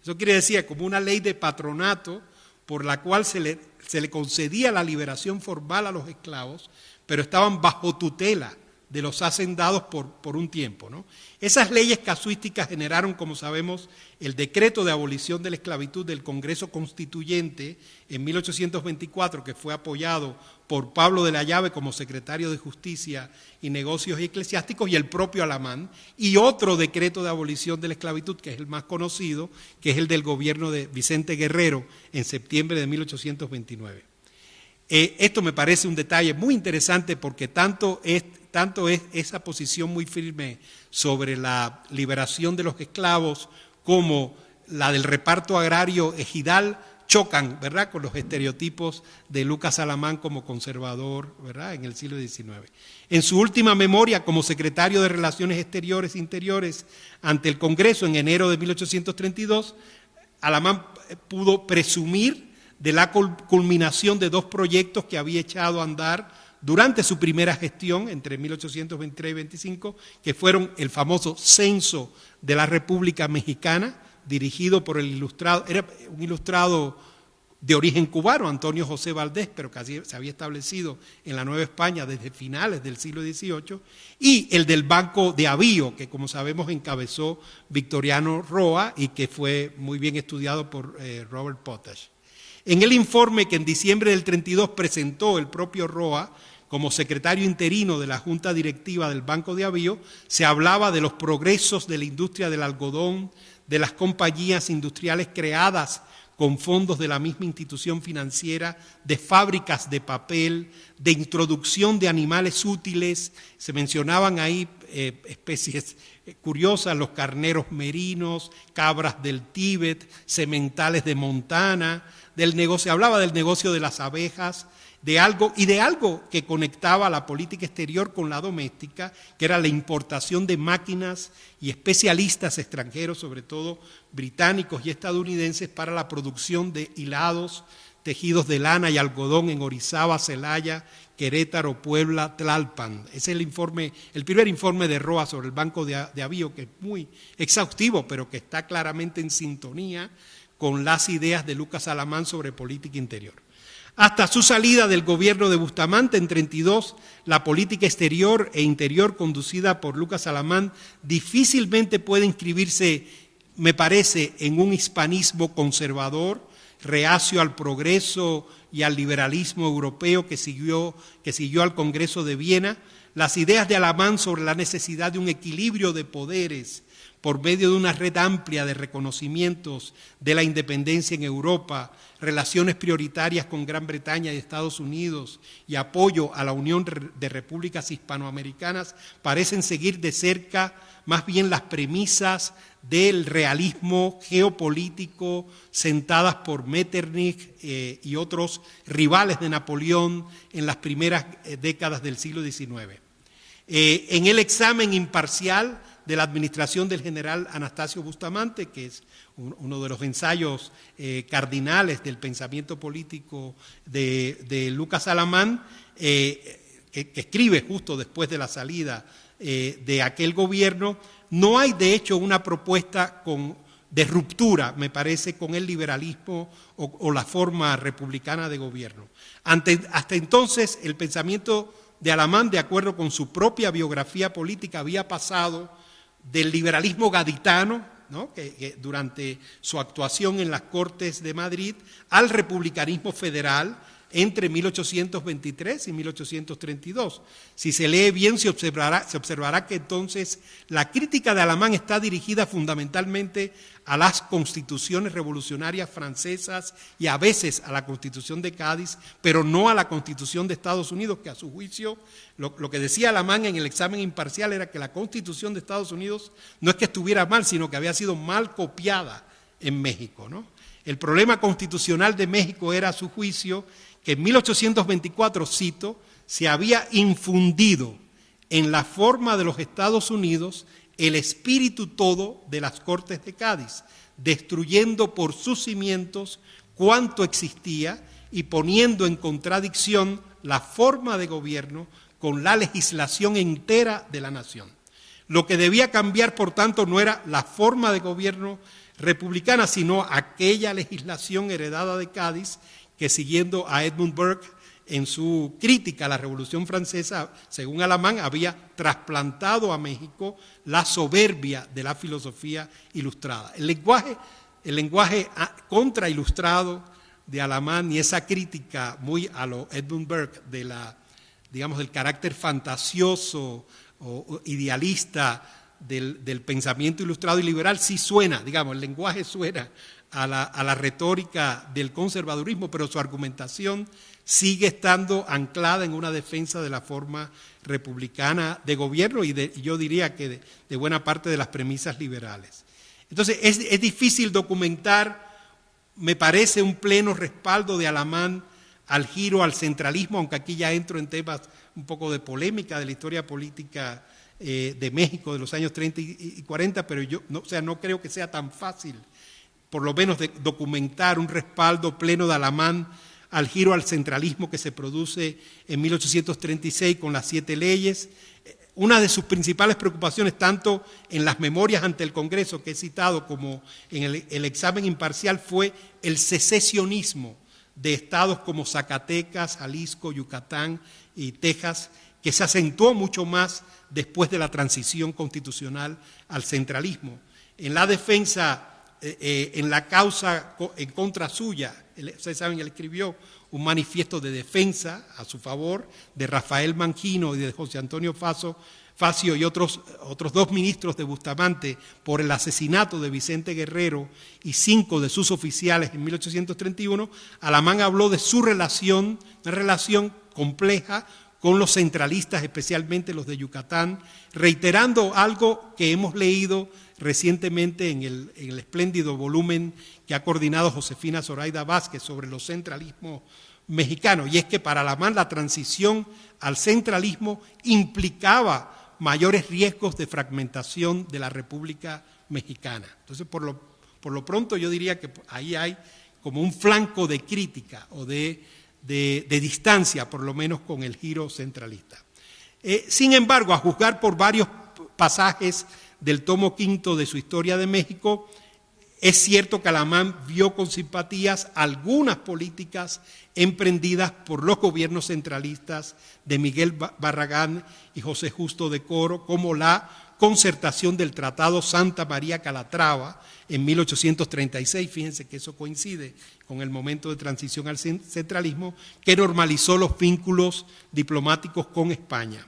Speaker 3: Eso quiere decir como una ley de patronato por la cual se le concedía la liberación formal a los esclavos, pero estaban bajo tutela de los hacendados por un tiempo, ¿no? Esas leyes casuísticas generaron, como sabemos, el decreto de abolición de la esclavitud del Congreso Constituyente en 1824, que fue apoyado por Pablo de la Llave como secretario de Justicia y Negocios Eclesiásticos y el propio Alamán, y otro decreto de abolición de la esclavitud, que es el más conocido, que es el del gobierno de Vicente Guerrero en septiembre de 1829. Esto me parece un detalle muy interesante porque tanto es esa posición muy firme sobre la liberación de los esclavos como la del reparto agrario ejidal chocan, ¿verdad?, con los estereotipos de Lucas Alamán como conservador, ¿verdad?, en el siglo XIX. En su última memoria como secretario de Relaciones Exteriores e Interiores ante el Congreso en enero de 1832, Alamán pudo presumir de la culminación de dos proyectos que había echado a andar durante su primera gestión, entre 1823 y 25, que fueron el famoso Censo de la República Mexicana, dirigido por el ilustrado, era un ilustrado de origen cubano, Antonio José Valdés, pero que se había establecido en la Nueva España desde finales del siglo XVIII, y el del Banco de Avío, que como sabemos encabezó Victoriano Roa y que fue muy bien estudiado por Robert Potash. En el informe que en diciembre del 32 presentó el propio Roa como secretario interino de la Junta Directiva del Banco de Avío, se hablaba de los progresos de la industria del algodón, de las compañías industriales creadas con fondos de la misma institución financiera, de fábricas de papel, de introducción de animales útiles. Se mencionaban ahí especies curiosas, los carneros merinos, cabras del Tíbet, sementales de Montana, se hablaba del negocio de las abejas, de algo que conectaba la política exterior con la doméstica, que era la importación de máquinas y especialistas extranjeros, sobre todo británicos y estadounidenses, para la producción de hilados, tejidos de lana y algodón en Orizaba, Celaya, Querétaro, Puebla, Tlalpan. Es el primer informe de Roa sobre el Banco de Avío, que es muy exhaustivo, pero que está claramente en sintonía con las ideas de Lucas Alamán sobre política interior. Hasta su salida del gobierno de Bustamante en 1932, la política exterior e interior conducida por Lucas Alamán difícilmente puede inscribirse, me parece, en un hispanismo conservador, reacio al progreso y al liberalismo europeo que siguió al Congreso de Viena. Las ideas de Alamán sobre la necesidad de un equilibrio de poderes por medio de una red amplia de reconocimientos de la independencia en Europa, relaciones prioritarias con Gran Bretaña y Estados Unidos y apoyo a la Unión de Repúblicas Hispanoamericanas parecen seguir de cerca más bien las premisas del realismo geopolítico sentadas por Metternich y otros rivales de Napoleón en las primeras décadas del siglo XIX. En el examen imparcial de la administración del general Anastasio Bustamante, que es uno de los ensayos cardinales del pensamiento político de Lucas Alamán, que escribe justo después de la salida de aquel gobierno, no hay de hecho una propuesta de ruptura, me parece, con el liberalismo o la forma republicana de gobierno. Hasta entonces el pensamiento de Alamán, de acuerdo con su propia biografía política, había pasado del liberalismo gaditano, ¿no? que durante su actuación en las Cortes de Madrid, al republicanismo federal entre 1823 y 1832. Si se lee bien, se observará que entonces la crítica de Alamán está dirigida fundamentalmente a las constituciones revolucionarias francesas y a veces a la Constitución de Cádiz, pero no a la Constitución de Estados Unidos, que a su juicio, lo que decía Alamán en el examen imparcial era que la Constitución de Estados Unidos no es que estuviera mal, sino que había sido mal copiada en México, ¿no? El problema constitucional de México era, a su juicio, que en 1824, cito, se había infundido en la forma de los Estados Unidos el espíritu todo de las Cortes de Cádiz, destruyendo por sus cimientos cuanto existía y poniendo en contradicción la forma de gobierno con la legislación entera de la nación. Lo que debía cambiar, por tanto, no era la forma de gobierno republicana, sino aquella legislación heredada de Cádiz que, siguiendo a Edmund Burke en su crítica a la Revolución Francesa, según Alamán, había trasplantado a México la soberbia de la filosofía ilustrada. El lenguaje contrailustrado de Alamán y esa crítica muy a lo Edmund Burke del carácter fantasioso o idealista del pensamiento ilustrado y liberal sí suena, el lenguaje suena a la retórica del conservadurismo, pero su argumentación sigue estando anclada en una defensa de la forma republicana de gobierno y yo diría que de buena parte de las premisas liberales. Entonces es difícil documentar, me parece, un pleno respaldo de Alamán al giro al centralismo, aunque aquí ya entro en temas un poco de polémica de la historia política de México de los años 30 y 40, pero yo no creo que sea tan fácil, por lo menos, de documentar un respaldo pleno de Alamán al giro al centralismo que se produce en 1836 con las 7 leyes. Una de sus principales preocupaciones, tanto en las memorias ante el Congreso que he citado como en el examen imparcial, fue el secesionismo de estados como Zacatecas, Jalisco, Yucatán y Texas, que se acentuó mucho más después de la transición constitucional al centralismo. En la defensa, en la causa en contra suya, ustedes saben, él escribió un manifiesto de defensa a su favor de Rafael Mangino y de José Antonio Facio y otros 2 ministros de Bustamante por el asesinato de Vicente Guerrero y 5 de sus oficiales en 1831, Alamán habló de su relación, una relación compleja con los centralistas, especialmente los de Yucatán, reiterando algo que hemos leído recientemente en el espléndido volumen que ha coordinado Josefina Zoraida Vázquez sobre los centralismos mexicanos, y es que para Alamán la transición al centralismo implicaba mayores riesgos de fragmentación de la República Mexicana. Entonces, por lo pronto yo diría que ahí hay como un flanco de crítica o de distancia, por lo menos con el giro centralista. Sin embargo, a juzgar por varios pasajes del tomo quinto de su Historia de México, es cierto que Alamán vio con simpatías algunas políticas emprendidas por los gobiernos centralistas de Miguel Barragán y José Justo de Coro, como la concertación del Tratado Santa María Calatrava en 1836, fíjense que eso coincide con el momento de transición al centralismo, que normalizó los vínculos diplomáticos con España.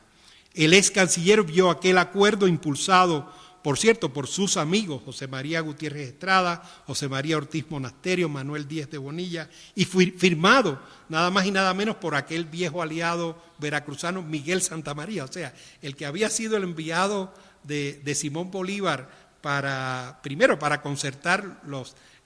Speaker 3: El ex canciller vio aquel acuerdo impulsado, por cierto, por sus amigos José María Gutiérrez Estrada, José María Ortiz Monasterio, Manuel Díez de Bonilla, y fue firmado nada más y nada menos por aquel viejo aliado veracruzano Miguel Santamaría, o sea, el que había sido el enviado de Simón Bolívar primero para concertar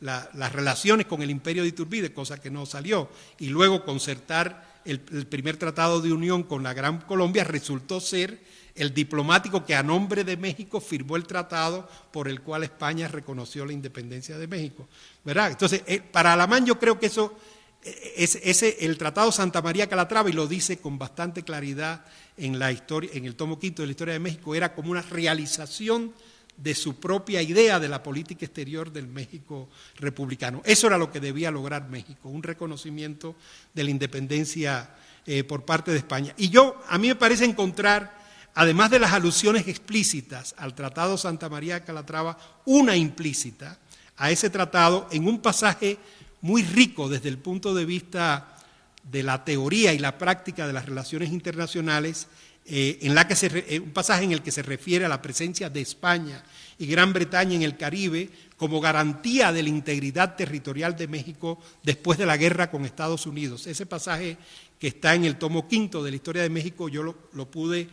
Speaker 3: las relaciones con el Imperio de Iturbide, cosa que no salió, y luego concertar el primer tratado de unión con la Gran Colombia, resultó ser el diplomático que a nombre de México firmó el tratado por el cual España reconoció la independencia de México, ¿verdad? Entonces, para Alamán yo creo que eso el Tratado Santa María Calatrava, y lo dice con bastante claridad en la historia, en el tomo quinto de la Historia de México, era como una realización de su propia idea de la política exterior del México republicano. Eso era lo que debía lograr México, un reconocimiento de la independencia por parte de España. Y a mí me parece encontrar, además de las alusiones explícitas al Tratado Santa María Calatrava, una implícita a ese tratado en un pasaje muy rico desde el punto de vista de la teoría y la práctica de las relaciones internacionales, un pasaje en el que se refiere a la presencia de España y Gran Bretaña en el Caribe como garantía de la integridad territorial de México después de la guerra con Estados Unidos. Ese pasaje que está en el tomo quinto de la Historia de México, yo lo pude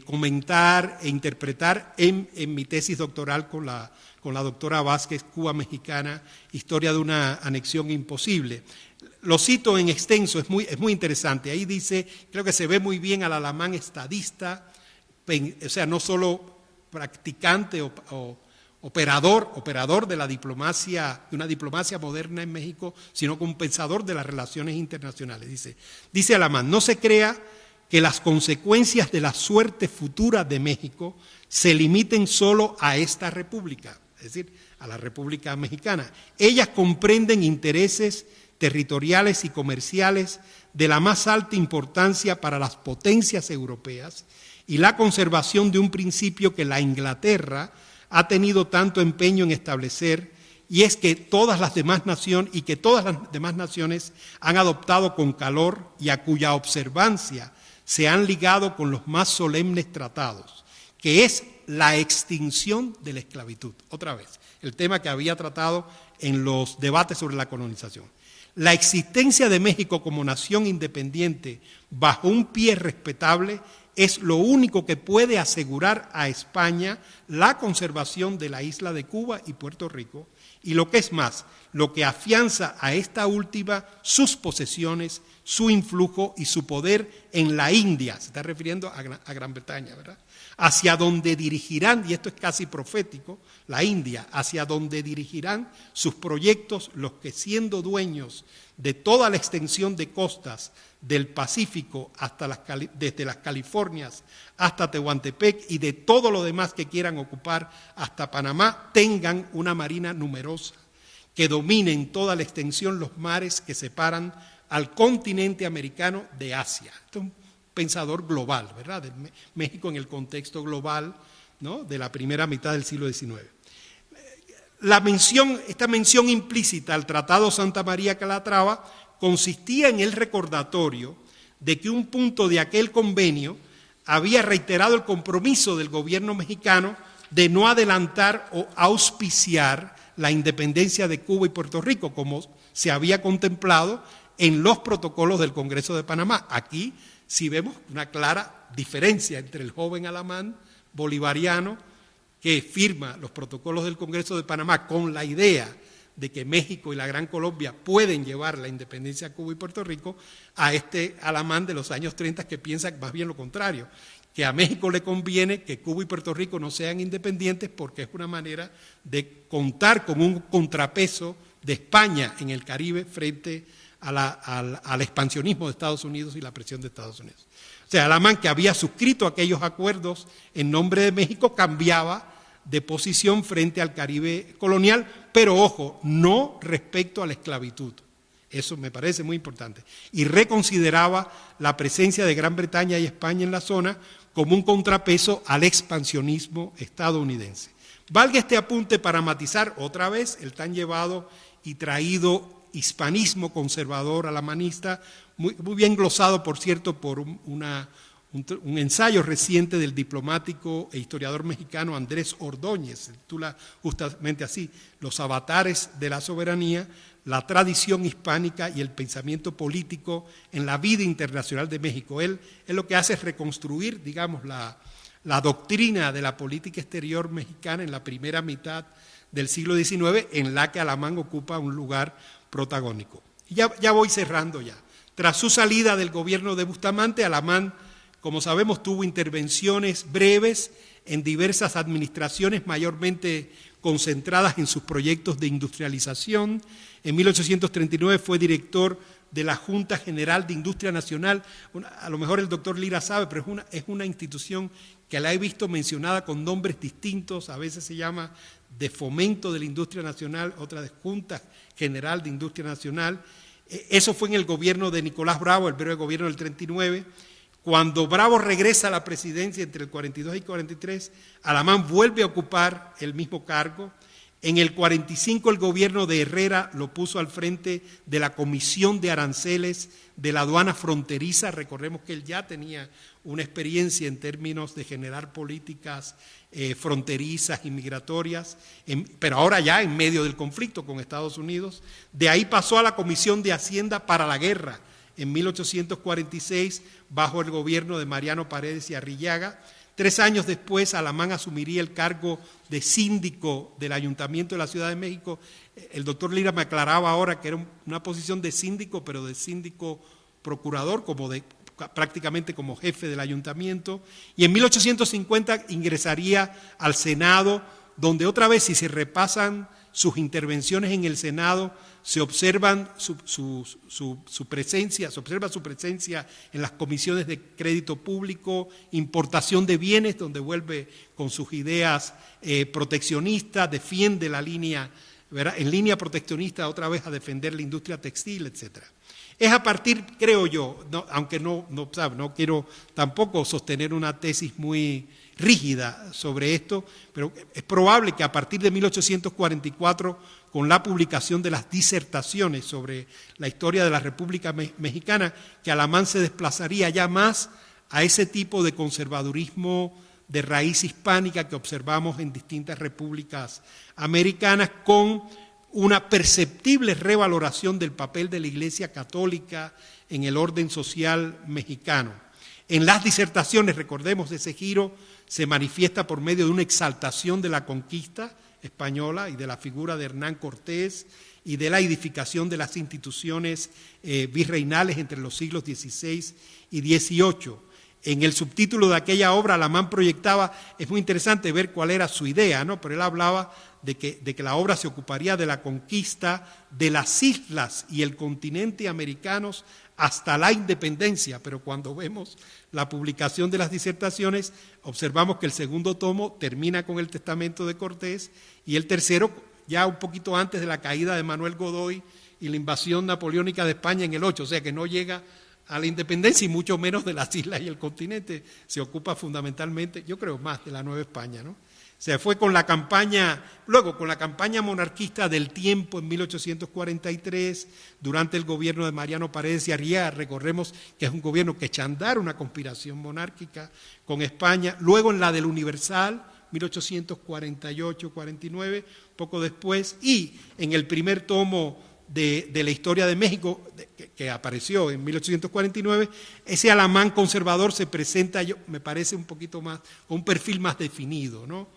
Speaker 3: comentar e interpretar en mi tesis doctoral con la doctora Vázquez, Cuba Mexicana, Historia de una anexión imposible. Lo cito en extenso, es muy interesante. Ahí dice, creo que se ve muy bien al Alamán estadista, o sea, no solo practicante o operador de la diplomacia, de una diplomacia moderna en México, sino como pensador de las relaciones internacionales. Dice Alamán, no se crea que las consecuencias de la suerte futura de México se limiten solo a esta república, es decir, a la República Mexicana. Ellas comprenden intereses territoriales y comerciales de la más alta importancia para las potencias europeas y la conservación de un principio que la Inglaterra ha tenido tanto empeño en establecer, y es que todas las demás naciones han adoptado con calor y a cuya observancia se han ligado con los más solemnes tratados, que es la extinción de la esclavitud. Otra vez, el tema que había tratado en los debates sobre la colonización. La existencia de México como nación independiente bajo un pie respetable es lo único que puede asegurar a España la conservación de la isla de Cuba y Puerto Rico, y lo que es más, lo que afianza a esta última sus posesiones, su influjo y su poder en la India, se está refiriendo a Gran Bretaña, ¿verdad? Hacia donde dirigirán, y esto es casi profético, la India, hacia donde dirigirán sus proyectos los que, siendo dueños de toda la extensión de costas del Pacífico desde las Californias hasta Tehuantepec y de todo lo demás que quieran ocupar hasta Panamá, tengan una marina numerosa que domine en toda la extensión los mares que separan al continente americano de Asia. Este es un pensador global, ¿verdad? De México en el contexto global, ¿no?, de la primera mitad del siglo XIX. Esta mención implícita al Tratado Santa María Calatrava consistía en el recordatorio de que un punto de aquel convenio había reiterado el compromiso del gobierno mexicano de no adelantar o auspiciar la independencia de Cuba y Puerto Rico, como se había contemplado en los protocolos del Congreso de Panamá. Aquí sí vemos una clara diferencia entre el joven Alamán bolivariano que firma los protocolos del Congreso de Panamá con la idea de que México y la Gran Colombia pueden llevar la independencia a Cuba y Puerto Rico, a este Alamán de los años 30 que piensa más bien lo contrario, que a México le conviene que Cuba y Puerto Rico no sean independientes porque es una manera de contar con un contrapeso de España en el Caribe frente al expansionismo de Estados Unidos y la presión de Estados Unidos. O sea, Alamán, que había suscrito aquellos acuerdos en nombre de México, cambiaba de posición frente al Caribe colonial, pero ojo, no respecto a la esclavitud. Eso me parece muy importante. Y reconsideraba la presencia de Gran Bretaña y España en la zona como un contrapeso al expansionismo estadounidense. Valga este apunte para matizar otra vez el tan llevado y traído hispanismo conservador alamanista, muy bien glosado, por cierto, por un ensayo reciente del diplomático e historiador mexicano Andrés Ordóñez, se titula justamente así, Los avatares de la soberanía, la tradición hispánica y el pensamiento político en la vida internacional de México. Él lo que hace es reconstruir, digamos, la doctrina de la política exterior mexicana en la primera mitad del siglo XIX, en la que Alamán ocupa un lugar protagónico. Y ya voy cerrando ya. Tras su salida del gobierno de Bustamante, Alamán, como sabemos, tuvo intervenciones breves en diversas administraciones, mayormente concentradas en sus proyectos de industrialización. En 1839 fue director de la Junta General de Industria Nacional. A lo mejor el doctor Lira sabe, pero es una institución que la he visto mencionada con nombres distintos. A veces se llama de Fomento de la Industria Nacional, otra de Junta General de Industria Nacional. Eso fue en el gobierno de Nicolás Bravo, el breve gobierno del 39. Cuando Bravo regresa a la presidencia entre el 42 y 43, Alamán vuelve a ocupar el mismo cargo. En el 45 el gobierno de Herrera lo puso al frente de la Comisión de Aranceles de la Aduana Fronteriza. Recordemos que él ya tenía una experiencia en términos de generar políticas fronterizas y migratorias, pero ahora ya en medio del conflicto con Estados Unidos. De ahí pasó a la Comisión de Hacienda para la Guerra en 1846 bajo el gobierno de Mariano Paredes y Arrillaga. 3 años después, Alamán asumiría el cargo de síndico del Ayuntamiento de la Ciudad de México. El doctor Lira me aclaraba ahora que era una posición de síndico, pero de síndico procurador, prácticamente como jefe del ayuntamiento. Y en 1850 ingresaría al Senado, donde otra vez, si se repasan sus intervenciones en el Senado, se observan su presencia, se observa su presencia en las comisiones de crédito público, importación de bienes, donde vuelve con sus ideas proteccionistas, defiende la línea, ¿verdad?, en línea proteccionista otra vez a defender la industria textil, etcétera. Es a partir, creo yo, aunque no quiero tampoco sostener una tesis muy rígida sobre esto, pero es probable que a partir de 1844, con la publicación de las disertaciones sobre la historia de la República Mexicana, que Alamán se desplazaría ya más a ese tipo de conservadurismo de raíz hispánica que observamos en distintas repúblicas americanas, con una perceptible revaloración del papel de la Iglesia Católica en el orden social mexicano. En las disertaciones, recordemos, ese giro se manifiesta por medio de una exaltación de la conquista española y de la figura de Hernán Cortés y de la edificación de las instituciones virreinales entre los siglos XVI y XVIII. En el subtítulo de aquella obra, Alamán proyectaba, es muy interesante ver cuál era su idea, ¿no? Pero él hablaba de que la obra se ocuparía de la conquista de las islas y el continente americanos hasta la independencia, pero cuando vemos la publicación de las disertaciones, observamos que el segundo tomo termina con el testamento de Cortés y el tercero ya un poquito antes de la caída de Manuel Godoy y la invasión napoleónica de España en el 8, o sea que no llega a la independencia y mucho menos de las islas y el continente, se ocupa fundamentalmente, yo creo más de la Nueva España, ¿no? O sea, fue con la campaña, luego con la campaña monarquista del tiempo en 1843, durante el gobierno de Mariano Paredes y Arriaga, recordemos que es un gobierno que echa a andar una conspiración monárquica con España, luego en la del Universal, 1848-49, poco después, y en el primer tomo de la historia de México, que apareció en 1849, ese Alamán conservador se presenta, me parece un poquito más, un perfil más definido, ¿no?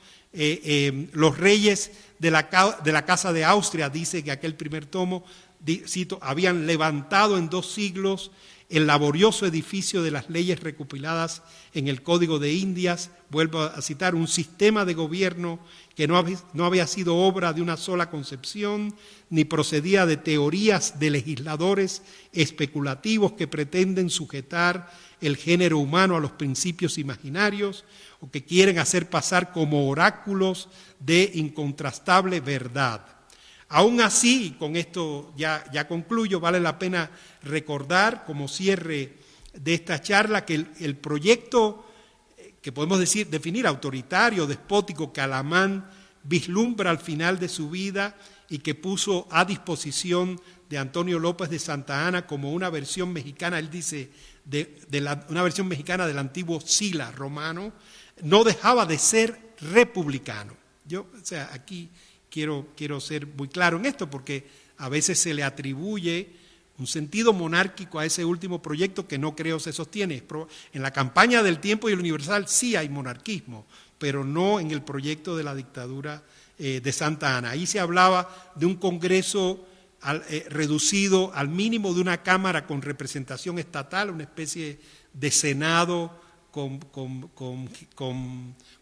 Speaker 3: Los reyes de la Casa de Austria, dice que aquel primer tomo, cito, habían levantado en 2 siglos el laborioso edificio de las leyes recopiladas en el Código de Indias, vuelvo a citar, un sistema de gobierno que no había sido obra de una sola concepción, ni procedía de teorías de legisladores especulativos que pretenden sujetar el género humano a los principios imaginarios o que quieren hacer pasar como oráculos de incontrastable verdad. Aún así, y con esto ya concluyo, vale la pena recordar como cierre de esta charla que el proyecto que podemos definir autoritario, despótico, que Alamán vislumbra al final de su vida y que puso a disposición de Antonio López de Santa Anna como una versión mexicana, él dice, una versión mexicana del antiguo Sila romano, no dejaba de ser republicano. Aquí quiero ser muy claro en esto porque a veces se le atribuye un sentido monárquico a ese último proyecto que no creo se sostiene. En la campaña del tiempo y el Universal sí hay monarquismo, pero no en el proyecto de la dictadura de Santa Anna. Ahí se hablaba de un Congreso reducido al mínimo de una Cámara con representación estatal, una especie de Senado con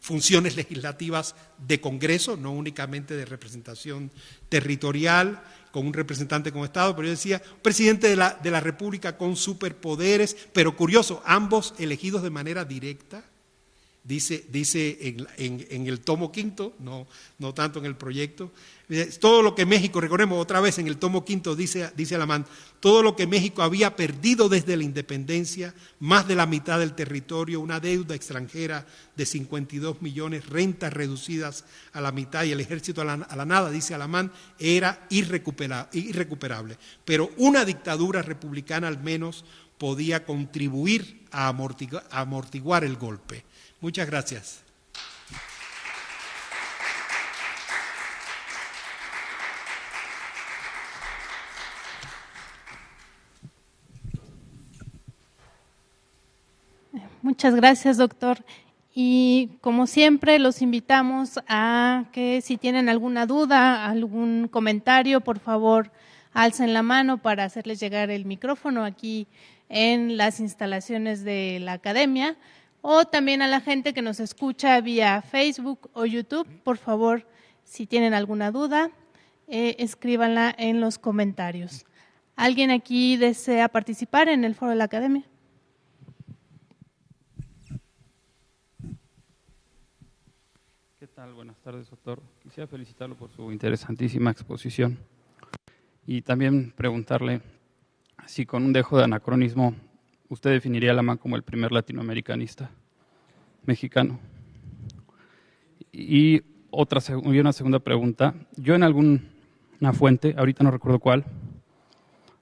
Speaker 3: funciones legislativas de Congreso, no únicamente de representación territorial, con un representante como Estado, pero yo decía, presidente de la República con superpoderes, pero curioso, ambos elegidos de manera directa, dice en el tomo 5, no tanto en el proyecto, todo lo que México, recordemos otra vez en el tomo 5, dice Alamán, todo lo que México había perdido desde la independencia, más de la mitad del territorio, una deuda extranjera de 52 millones, rentas reducidas a la mitad y el ejército a la nada, dice Alamán, era irrecuperable. Pero una dictadura republicana al menos podía contribuir a amortiguar el golpe. Muchas gracias.
Speaker 4: Muchas gracias, doctor. Y como siempre, los invitamos a que si tienen alguna duda, algún comentario, por favor, alcen la mano para hacerles llegar el micrófono aquí en las instalaciones de la academia. O también a la gente que nos escucha vía Facebook o YouTube, por favor, si tienen alguna duda, escríbanla en los comentarios. ¿Alguien aquí desea participar en el foro de la academia?
Speaker 5: ¿Qué tal? Buenas tardes, doctor. Quisiera felicitarlo por su interesantísima exposición y también preguntarle si con un dejo de anacronismo usted definiría a Alamán como el primer latinoamericanista mexicano. Y una segunda pregunta. Yo en alguna fuente, ahorita no recuerdo cuál,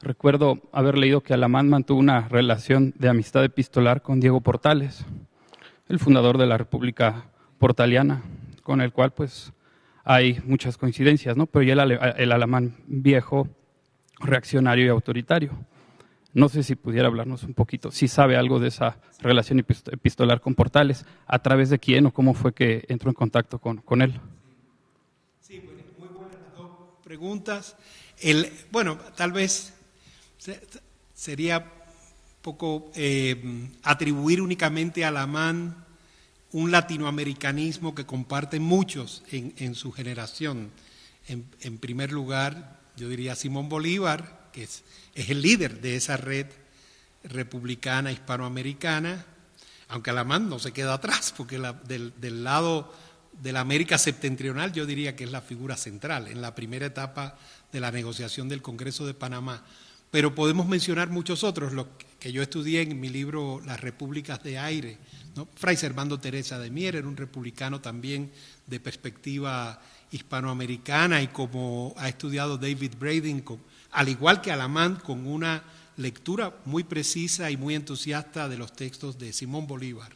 Speaker 5: recuerdo haber leído que Alamán mantuvo una relación de amistad epistolar con Diego Portales, el fundador de la República Portaliana, con el cual pues hay muchas coincidencias, ¿no? Pero ya el Alamán viejo, reaccionario y autoritario. No sé si pudiera hablarnos un poquito, si sabe algo de esa relación epistolar con Portales, a través de quién o cómo fue que entró en contacto con él.
Speaker 3: Sí, muy buenas las dos preguntas. Tal vez sería un poco atribuir únicamente a Alamán un latinoamericanismo que comparten muchos en su generación. En primer lugar, yo diría Simón Bolívar, que es el líder de esa red republicana hispanoamericana, aunque Alamán no se queda atrás, porque del lado de la América septentrional, yo diría que es la figura central en la primera etapa de la negociación del Congreso de Panamá. Pero podemos mencionar muchos otros, los que yo estudié en mi libro Las Repúblicas de Aire, ¿no? Fray Servando Teresa de Mier era un republicano también de perspectiva hispanoamericana, y como ha estudiado David Braden, al igual que Alamán, con una lectura muy precisa y muy entusiasta de los textos de Simón Bolívar,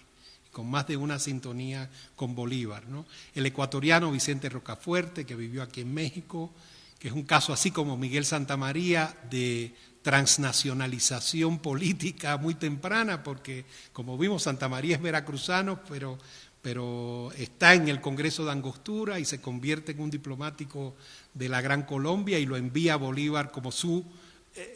Speaker 3: con más de una sintonía con Bolívar, ¿no? El ecuatoriano Vicente Rocafuerte, que vivió aquí en México, que es un caso así como Miguel Santamaría de transnacionalización política muy temprana, porque como vimos Santamaría es veracruzano, pero está en el Congreso de Angostura y se convierte en un diplomático de la Gran Colombia y lo envía a Bolívar como su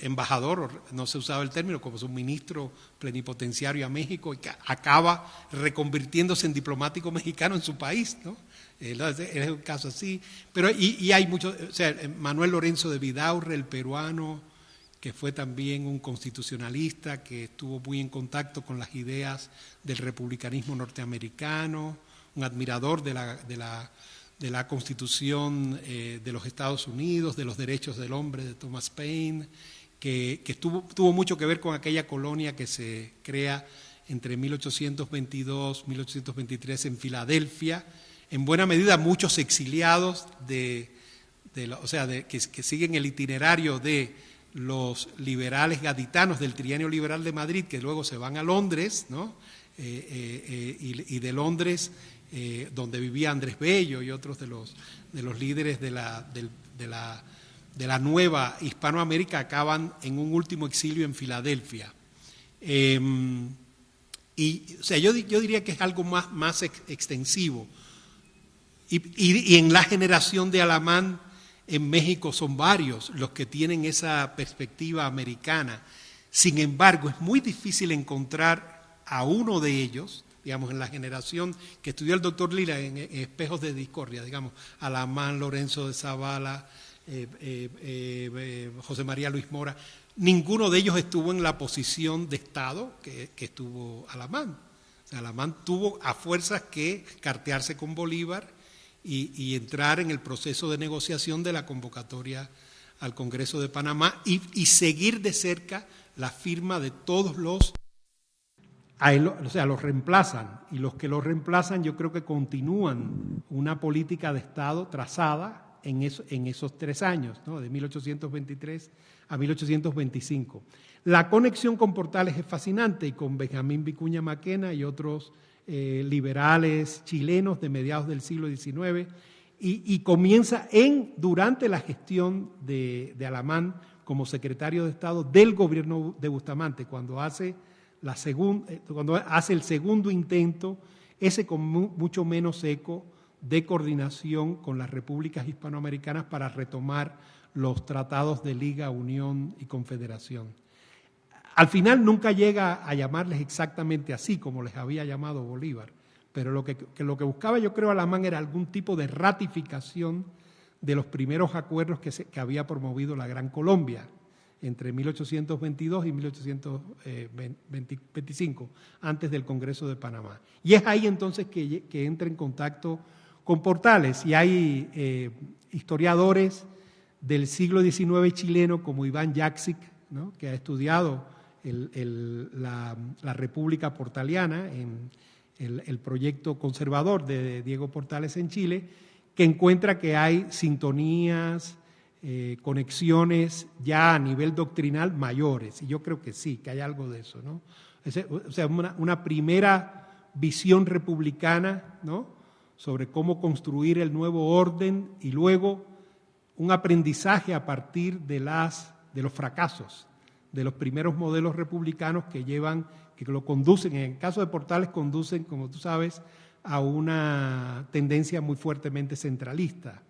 Speaker 3: embajador, no se usaba el término, como su ministro plenipotenciario a México, y que acaba reconvirtiéndose en diplomático mexicano en su país, ¿no? Es un caso así, pero y hay muchos, o sea, Manuel Lorenzo de Vidaurre, el peruano, que fue también un constitucionalista, que estuvo muy en contacto con las ideas del republicanismo norteamericano, un admirador de la Constitución de los Estados Unidos, de los derechos del hombre de Thomas Paine, que tuvo mucho que ver con aquella colonia que se crea entre 1822 y 1823 en Filadelfia, en buena medida muchos exiliados que siguen el itinerario de los liberales gaditanos del Trienio Liberal de Madrid, que luego se van a Londres, ¿no? Y de Londres, donde vivía Andrés Bello y otros de los líderes de la nueva Hispanoamérica, acaban en un último exilio en Filadelfia. O sea, yo diría que es algo más extensivo. Y en la generación de Alamán en México son varios los que tienen esa perspectiva americana. Sin embargo, es muy difícil encontrar a uno de ellos, digamos, en la generación que estudió el doctor Lila en Espejos de Discordia, digamos, Alamán, Lorenzo de Zavala, José María Luis Mora. Ninguno de ellos estuvo en la posición de Estado que estuvo Alamán. O sea, Alamán tuvo a fuerzas que cartearse con Bolívar y entrar en el proceso de negociación de la convocatoria al Congreso de Panamá y seguir de cerca la firma de todos los reemplazan, y los que los reemplazan yo creo que continúan una política de Estado trazada en esos 3 años, ¿no? De 1823 a 1825. La conexión con Portales es fascinante, y con Benjamín Vicuña Maquena y otros liberales chilenos de mediados del siglo XIX, y comienza durante la gestión de Alamán como secretario de Estado del gobierno de Bustamante, cuando hace el segundo intento, ese con mucho menos eco, de coordinación con las repúblicas hispanoamericanas para retomar los tratados de Liga, Unión y Confederación. Al final nunca llega a llamarles exactamente así como les había llamado Bolívar, pero lo que buscaba, yo creo, Alamán era algún tipo de ratificación de los primeros acuerdos que había promovido la Gran Colombia entre 1822 y 1825, antes del Congreso de Panamá. Y es ahí entonces que entra en contacto con Portales, y hay historiadores del siglo XIX chileno como Iván Jaksic, ¿no? Que ha estudiado la República Portaliana, en el proyecto conservador de Diego Portales en Chile, que encuentra que hay sintonías, conexiones ya a nivel doctrinal mayores, y yo creo que sí, que hay algo de eso, ¿no? O sea, una primera visión republicana, ¿no?, sobre cómo construir el nuevo orden, y luego un aprendizaje a partir de los fracasos de los primeros modelos republicanos que lo conducen, en el caso de Portales conducen, como tú sabes, a una tendencia muy fuertemente centralista,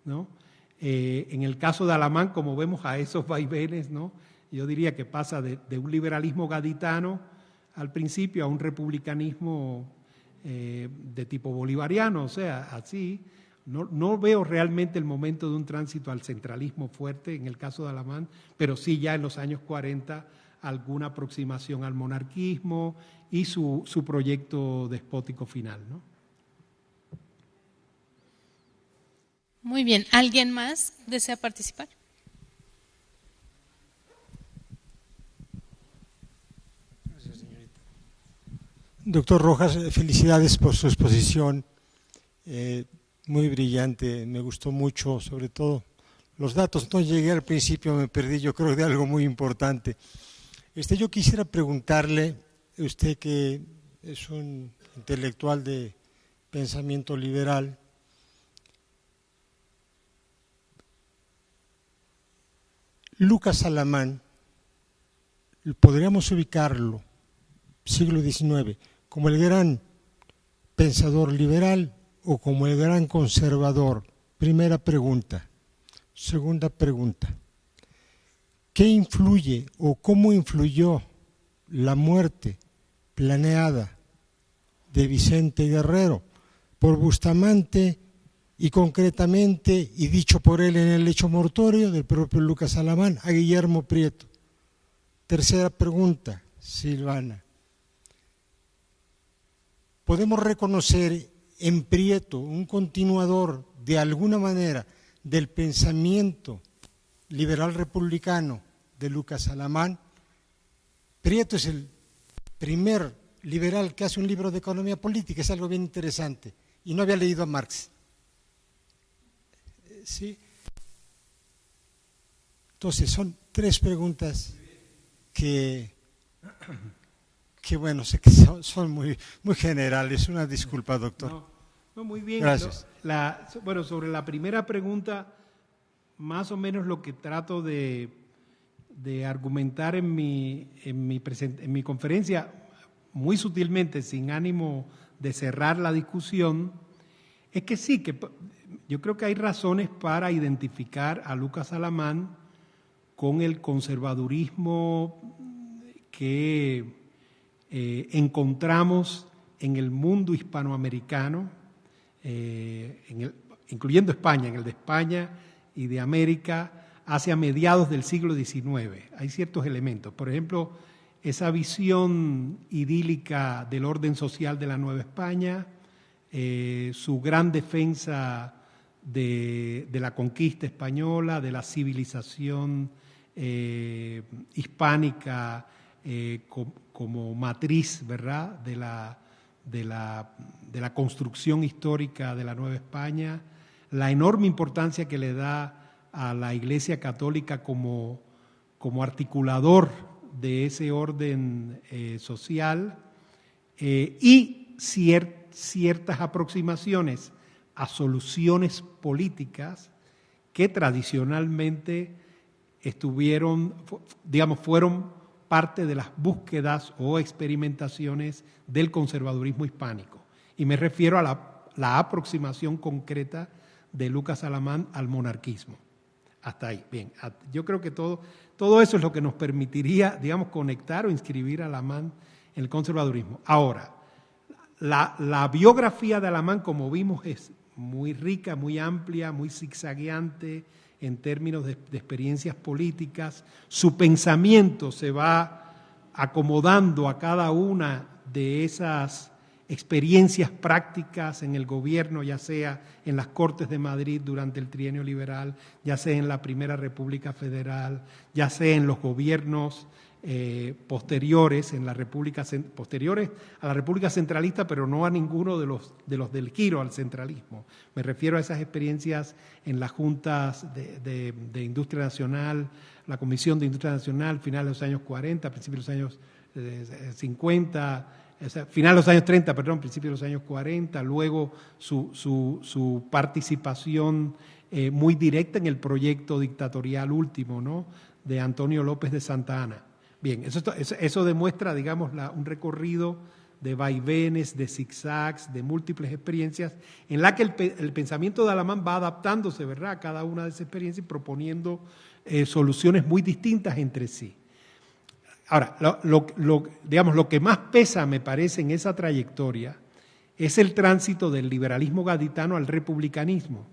Speaker 3: ¿no? En el caso de Alamán, como vemos, a esos vaivenes, ¿no? Yo diría que pasa de un liberalismo gaditano al principio a un republicanismo de tipo bolivariano, o sea, así. No veo realmente el momento de un tránsito al centralismo fuerte en el caso de Alamán, pero sí ya en los años 40 alguna aproximación al monarquismo y su proyecto despótico final, ¿no?
Speaker 4: Muy bien. ¿Alguien más desea participar?
Speaker 6: Doctor Rojas, felicidades por su exposición, muy brillante, me gustó mucho, sobre todo los datos. No llegué al principio, me perdí, yo creo, de algo muy importante. Yo quisiera preguntarle, usted que es un intelectual de pensamiento liberal, Lucas Alamán, podríamos ubicarlo, siglo XIX, como el gran pensador liberal o como el gran conservador. Primera pregunta. Segunda pregunta. ¿Qué influye o cómo influyó la muerte planeada de Vicente Guerrero por Bustamante y concretamente, y dicho por él en el lecho mortuorio del propio Lucas Alamán, a Guillermo Prieto? Tercera pregunta, Silvana. ¿Podemos reconocer en Prieto un continuador de alguna manera del pensamiento liberal republicano de Lucas Alamán? Prieto es el primer liberal que hace un libro de economía política, es algo bien interesante, y no había leído a Marx. ¿Sí? Entonces, son tres preguntas que bueno, sé que son muy generales. Una disculpa, doctor.
Speaker 3: No, muy bien.
Speaker 6: Gracias.
Speaker 3: Bueno, sobre la primera pregunta, más o menos lo que trato de argumentar en mi conferencia, muy sutilmente, sin ánimo de cerrar la discusión, es que sí, que yo creo que hay razones para identificar a Lucas Alamán con el conservadurismo que encontramos en el mundo hispanoamericano, incluyendo España, en el de España y de América, hacia mediados del siglo XIX. Hay ciertos elementos, por ejemplo, esa visión idílica del orden social de la Nueva España, su gran defensa de la conquista española, de la civilización hispánica como matriz, ¿verdad?, de la construcción histórica de la Nueva España, la enorme importancia que le da a la Iglesia Católica como articulador de ese orden social, y ciertas aproximaciones a soluciones políticas que tradicionalmente fueron parte de las búsquedas o experimentaciones del conservadurismo hispánico. Y me refiero a la aproximación concreta de Lucas Alamán al monarquismo. Hasta ahí. Bien, yo creo que todo eso es lo que nos permitiría, conectar o inscribir a Alamán en el conservadurismo. Ahora, la biografía de Alamán, como vimos, es muy rica, muy amplia, muy zigzagueante en términos de experiencias políticas. Su pensamiento se va acomodando a cada una de esas experiencias prácticas en el gobierno, ya sea en las Cortes de Madrid durante el trienio liberal, ya sea en la Primera República Federal, ya sea en los gobiernos posteriores, posteriores a la República Centralista, pero no a ninguno de los del giro al centralismo. Me refiero a esas experiencias en las juntas de Industria Nacional, la Comisión de Industria Nacional, finales de los años 40, principios de los años 50, final de los años 30, principios de los años 40, luego su participación muy directa en el proyecto dictatorial último, ¿no?, de Antonio López de Santa Anna. Bien, eso demuestra, un recorrido de vaivenes, de zigzags, de múltiples experiencias, en la que el pensamiento de Alamán va adaptándose, ¿verdad?, a cada una de esas experiencias y proponiendo soluciones muy distintas entre sí. Ahora, lo que más pesa, me parece, en esa trayectoria es el tránsito del liberalismo gaditano al republicanismo.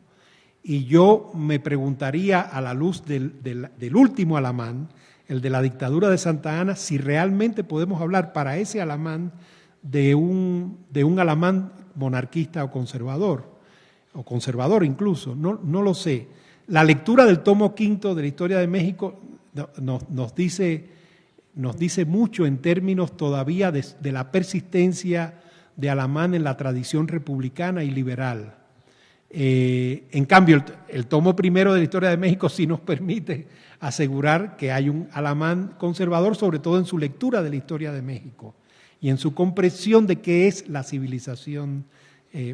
Speaker 3: Y yo me preguntaría, a la luz del último Alamán, el de la dictadura de Santa Anna, si realmente podemos hablar para ese Alamán de un Alamán monarquista o conservador. o conservador incluso, no lo sé. La lectura del tomo quinto de la Historia de México nos dice mucho en términos todavía de la persistencia de Alamán en la tradición republicana y liberal. En cambio, el tomo primero de la Historia de México sí nos permite asegurar que hay un Alamán conservador, sobre todo en su lectura de la Historia de México y en su comprensión de qué es la civilización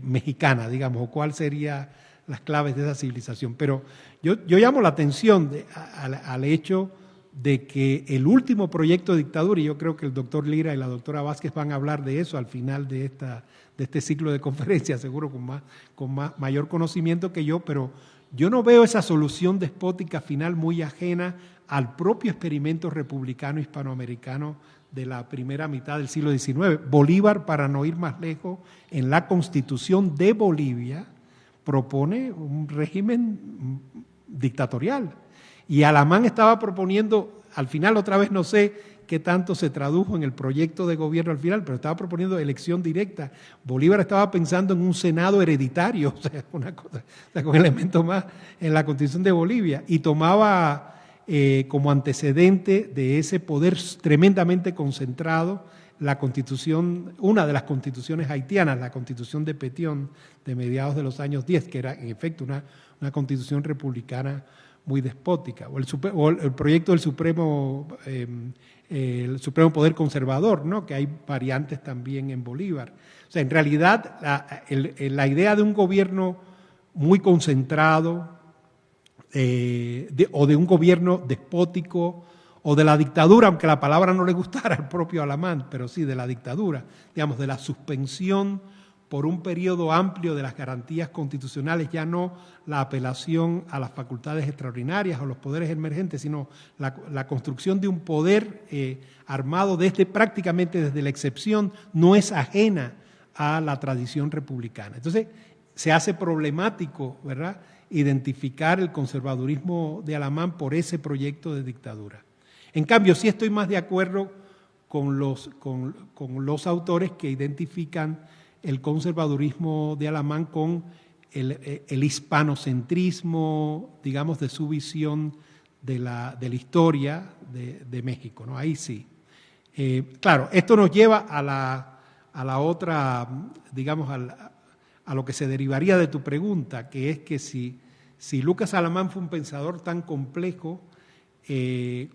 Speaker 3: mexicana, digamos, o cuáles serían las claves de esa civilización. Pero yo llamo la atención al hecho de que el último proyecto de dictadura, y yo creo que el doctor Lira y la doctora Vázquez van a hablar de eso al final de este ciclo de conferencias, seguro con mayor conocimiento que yo, pero yo no veo esa solución despótica final muy ajena al propio experimento republicano hispanoamericano de la primera mitad del siglo XIX. Bolívar, para no ir más lejos, en la Constitución de Bolivia propone un régimen dictatorial. Y Alamán estaba proponiendo, al final otra vez no sé qué tanto se tradujo en el proyecto de gobierno al final, pero estaba proponiendo elección directa. Bolívar estaba pensando en un senado hereditario, o sea, una cosa, o sea, con elementos más en la Constitución de Bolivia, y tomaba como antecedente de ese poder tremendamente concentrado la Constitución, una de las constituciones haitianas, la Constitución de Petión de mediados de los años 10, que era en efecto una constitución republicana muy despótica, o el proyecto del Supremo Poder Conservador, ¿no? Que hay variantes también en Bolívar. O sea, en realidad la idea de un gobierno muy concentrado, o de un gobierno despótico, o de la dictadura, aunque la palabra no le gustara al propio Alamán, pero sí de la dictadura, digamos, de la suspensión por un periodo amplio de las garantías constitucionales, ya no la apelación a las facultades extraordinarias o los poderes emergentes, sino la construcción de un poder armado prácticamente desde la excepción, no es ajena a la tradición republicana. Entonces, se hace problemático, ¿verdad?, identificar el conservadurismo de Alamán por ese proyecto de dictadura. En cambio, sí estoy más de acuerdo con los autores que identifican el conservadurismo de Alamán con el hispanocentrismo, digamos, de su visión de la historia de México, ¿no? Ahí sí. Claro, esto nos lleva a la otra, digamos, a lo que se derivaría de tu pregunta, que es que si Lucas Alamán fue un pensador tan complejo,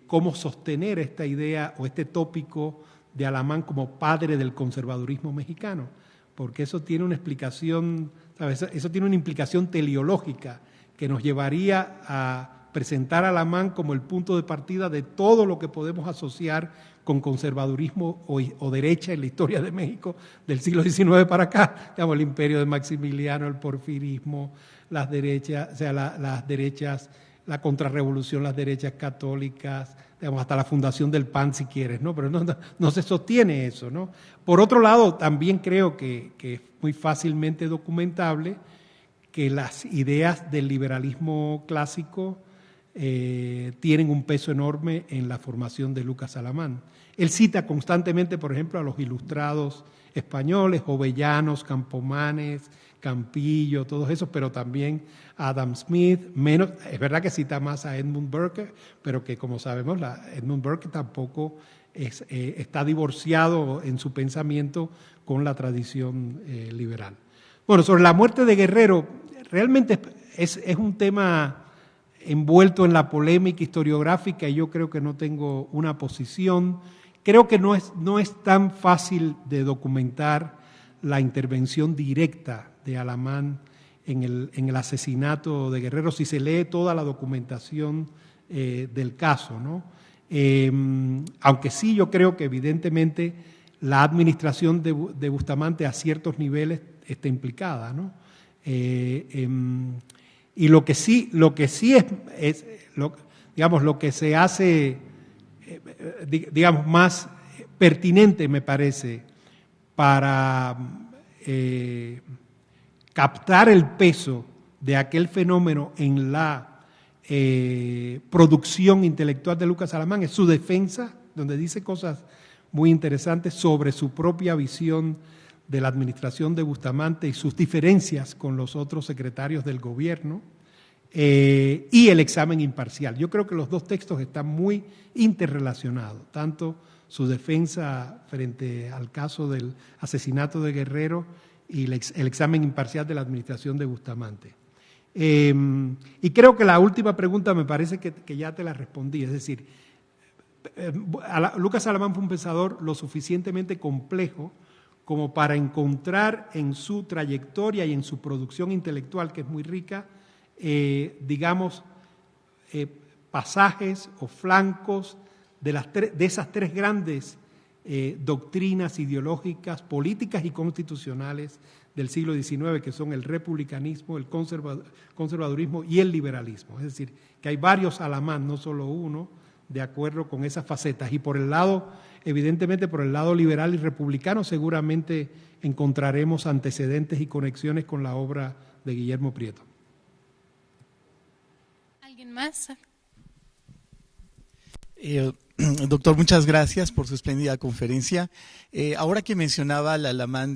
Speaker 3: ¿cómo sostener esta idea o este tópico de Alamán como padre del conservadurismo mexicano? Porque eso tiene una explicación, ¿sabes? Eso tiene una implicación teleológica que nos llevaría a presentar a Alamán como el punto de partida de todo lo que podemos asociar con conservadurismo o derecha en la historia de México del siglo XIX para acá, digamos, el imperio de Maximiliano, el porfirismo, las derechas, o sea, las derechas, la contrarrevolución, las derechas católicas, digamos, hasta la fundación del PAN si quieres, ¿no? Pero no se sostiene eso, ¿no? Por otro lado, también creo que es muy fácilmente documentable que las ideas del liberalismo clásico tienen un peso enorme en la formación de Lucas Alamán. Él cita constantemente, por ejemplo, a los ilustrados españoles, Jovellanos, Campomanes, Campillo, todos esos, pero también a Adam Smith, es verdad que cita más a Edmund Burke, pero que como sabemos, Edmund Burke tampoco está divorciado en su pensamiento con la tradición liberal. Bueno, sobre la muerte de Guerrero, realmente es un tema envuelto en la polémica historiográfica y yo creo que no tengo una posición. Creo que no es tan fácil de documentar la intervención directa de Alamán en el asesinato de Guerrero si se lee toda la documentación del caso, ¿no? Aunque sí yo creo que evidentemente la administración de Bustamante a ciertos niveles está implicada, ¿no? Y lo que sí es digamos, lo que se hace, digamos, más pertinente, me parece, para captar el peso de aquel fenómeno en la producción intelectual de Lucas Alamán es su defensa, donde dice cosas muy interesantes sobre su propia visión de la administración de Bustamante y sus diferencias con los otros secretarios del gobierno, y el examen imparcial. Yo creo que los dos textos están muy interrelacionados, tanto su defensa frente al caso del asesinato de Guerrero y el examen imparcial de la administración de Bustamante. Y creo que la última pregunta me parece que ya te la respondí, es decir, Lucas Alamán fue un pensador lo suficientemente complejo como para encontrar en su trayectoria y en su producción intelectual, que es muy rica, pasajes o flancos de esas tres grandes doctrinas ideológicas, políticas y constitucionales del siglo XIX, que son el republicanismo, el conservadurismo y el liberalismo. Es decir, que hay varios Alamán, no solo uno, de acuerdo con esas facetas. Y por el lado, evidentemente, por el lado liberal y republicano, seguramente encontraremos antecedentes y conexiones con la obra de Guillermo Prieto.
Speaker 4: ¿Alguien más?
Speaker 7: Doctor, muchas gracias por su espléndida conferencia. Ahora que mencionaba al Alamán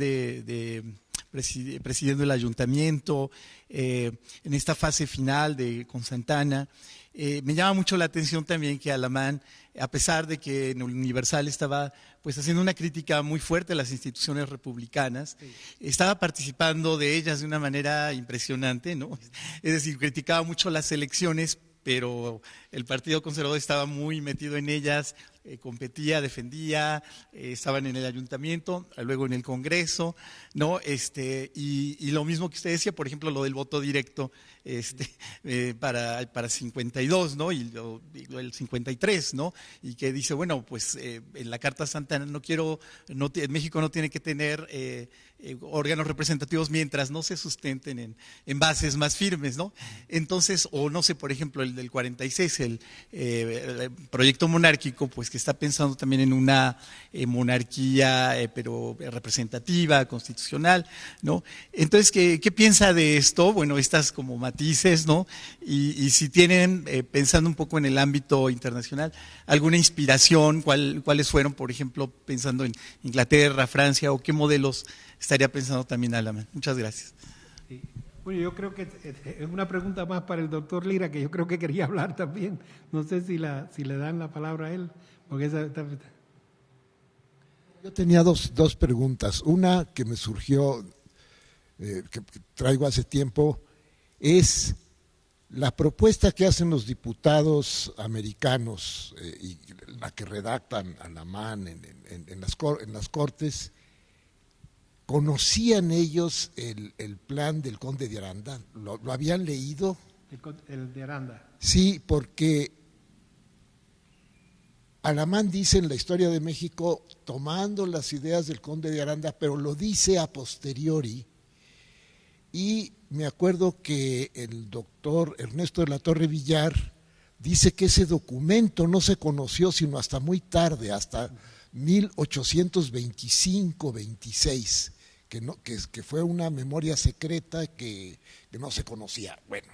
Speaker 7: presidiendo el ayuntamiento, en esta fase final con Santana, me llama mucho la atención también que Alamán, a pesar de que en el Universal estaba pues haciendo una crítica muy fuerte a las instituciones republicanas, estaba participando de ellas de una manera impresionante, ¿no? Es decir, criticaba mucho las elecciones, pero el Partido Conservador estaba muy metido en ellas, competía, defendía, estaban en el ayuntamiento, luego en el Congreso, ¿no? Y lo mismo que usted decía, por ejemplo, lo del voto directo para 52, ¿no? Y el 53, ¿no? Y que dice, bueno, pues en la Carta Santana México no tiene que tener órganos representativos mientras no se sustenten en bases más firmes, ¿no? Entonces, o no sé, por ejemplo, el del 46, el proyecto monárquico, pues que está pensando también en una monarquía, pero representativa, constitucional, ¿no? Entonces, ¿qué piensa de esto? Bueno, estas como matices, ¿no? Y si tienen, pensando un poco en el ámbito internacional, alguna inspiración, cuáles fueron, por ejemplo, pensando en Inglaterra, Francia, o qué modelos estaría pensando también Alamán. Muchas gracias.
Speaker 3: Sí. Bueno, yo creo que es una pregunta más para el doctor Lira, que yo creo que quería hablar también. No sé si le dan la palabra a él. Porque
Speaker 2: Yo tenía dos preguntas. Una que me surgió, que traigo hace tiempo, es la propuesta que hacen los diputados americanos y la que redactan Alamán en las Cortes. ¿Conocían ellos el plan del conde de Aranda? ¿Lo habían leído?
Speaker 3: El de Aranda.
Speaker 2: Sí, porque Alamán dice en la Historia de México, tomando las ideas del conde de Aranda, pero lo dice a posteriori, y me acuerdo que el doctor Ernesto de la Torre Villar dice que ese documento no se conoció sino hasta muy tarde, hasta 1825-26, que fue una memoria secreta que no se conocía. Bueno,